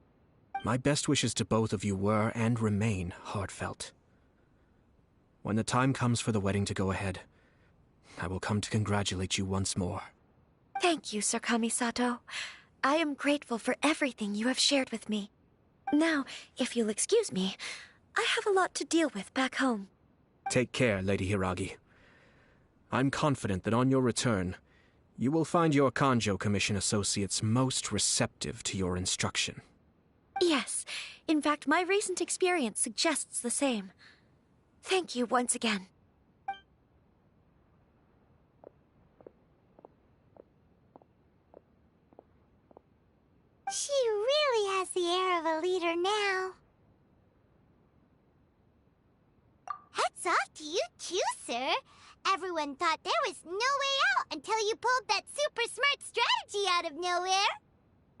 Speaker 2: My best wishes to both of you were and remain heartfelt. When the time comes for the wedding to go ahead, I will come to congratulate you once more.
Speaker 12: Thank you, Sir Kamisato. I am grateful for everything you have shared with me. Now, if you'll excuse me, I have a lot to deal with back home.
Speaker 2: Take care, Lady Hiiragi. I'm confident that on your return, you will find your Kanjo Commission associates most receptive to your instruction.
Speaker 12: Yes, in fact, my recent experience suggests the same. Thank you once again.
Speaker 1: She really has the air of a leader now. Hats off to you too, sir. Everyone thought there was no way out until you pulled that super smart strategy out of nowhere.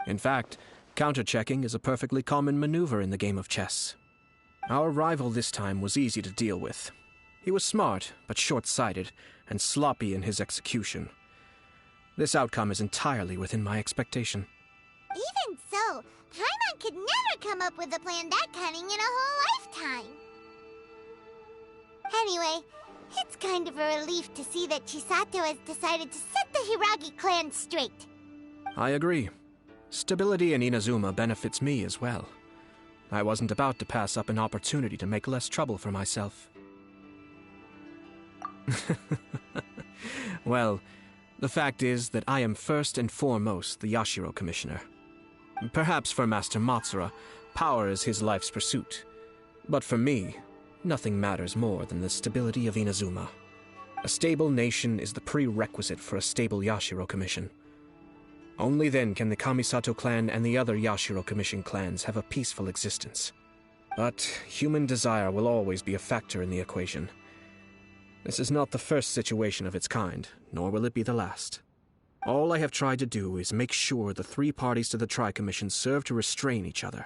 Speaker 2: In fact, counter-checking is a perfectly common maneuver in the game of chess. Our rival this time was easy to deal with. He was smart, but short-sighted, and sloppy in his execution. This outcome is entirely within my expectation.
Speaker 1: Even so, Paimon could never come up with a plan that cunning in a whole lifetime. Anyway, it's kind of a relief to see that Chisato has decided to set the Hiiragi clan straight.
Speaker 5: I agree. Stability in Inazuma benefits me as well. I wasn't about to pass up an opportunity to make less trouble for myself. Well, the fact is that I am first and foremost the Yashiro Commissioner. Perhaps for Master Matsura, power is his life's pursuit. But for me, nothing matters more than the stability of Inazuma. A stable nation is the prerequisite for a stable Yashiro Commission. Only then can the Kamisato clan and the other Yashiro Commission clans have a peaceful existence. But human desire will always be a factor in the equation. This is not the first situation of its kind, nor will it be the last. All I have tried to do is make sure the three parties to the Tri-Commission serve to restrain each other.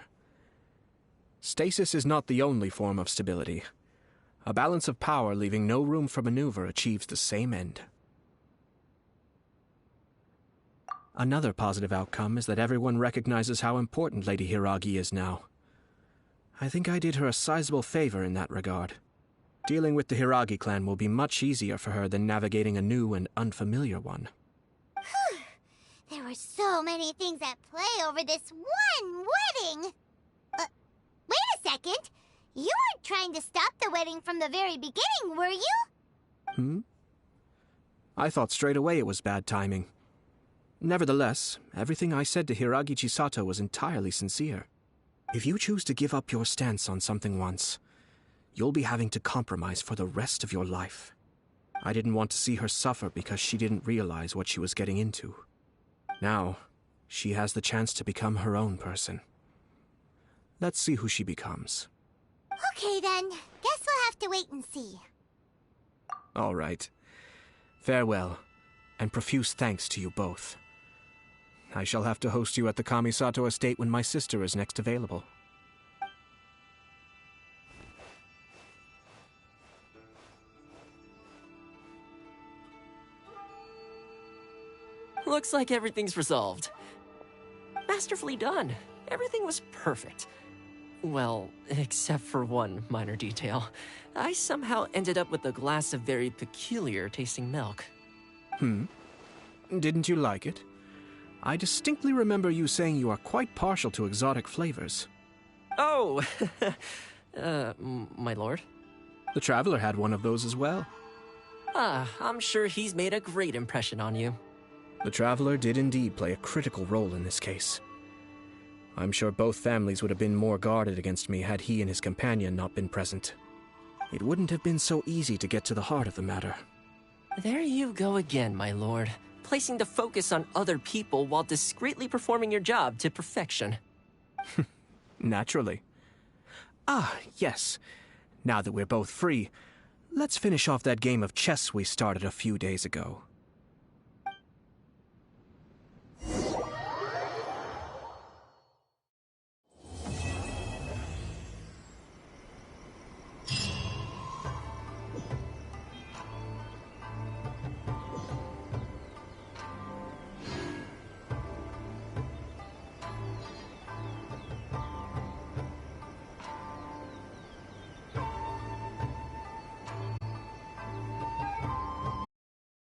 Speaker 5: Stasis is not the only form of stability. A balance of power leaving no room for maneuver achieves the same end. Another positive outcome is that everyone recognizes how important Lady Hiiragi is now. I think I did her a sizable favor in that regard. Dealing with the Hiiragi clan will be much easier for her than navigating a new and unfamiliar one.
Speaker 1: There were so many things at play over this one wedding! Wait a second! You weren't trying to stop the wedding from the very beginning, were you?
Speaker 5: I thought straight away it was bad timing. Nevertheless, everything I said to Hiiragi Chisato was entirely sincere. If you choose to give up your stance on something once, you'll be having to compromise for the rest of your life. I didn't want to see her suffer because she didn't realize what she was getting into. Now, she has the chance to become her own person. Let's see who she becomes.
Speaker 1: Okay then, guess we'll have to wait and see.
Speaker 5: All right. Farewell, and profuse thanks to you both. I shall have to host you at the Kamisato estate when my sister is next available.
Speaker 4: Looks like everything's resolved. Masterfully done. Everything was perfect. Well, except for one minor detail. I somehow ended up with a glass of very peculiar tasting milk.
Speaker 5: Didn't you like it? I distinctly remember you saying you are quite partial to exotic flavors.
Speaker 4: Oh! My lord?
Speaker 5: The Traveler had one of those as well.
Speaker 4: I'm sure he's made a great impression on you.
Speaker 5: The Traveler did indeed play a critical role in this case. I'm sure both families would have been more guarded against me had he and his companion not been present. It wouldn't have been so easy to get to the heart of the matter.
Speaker 4: There you go again, my lord. Placing the focus on other people while discreetly performing your job to perfection.
Speaker 5: Naturally. Yes. Now that we're both free, let's finish off that game of chess we started a few days ago.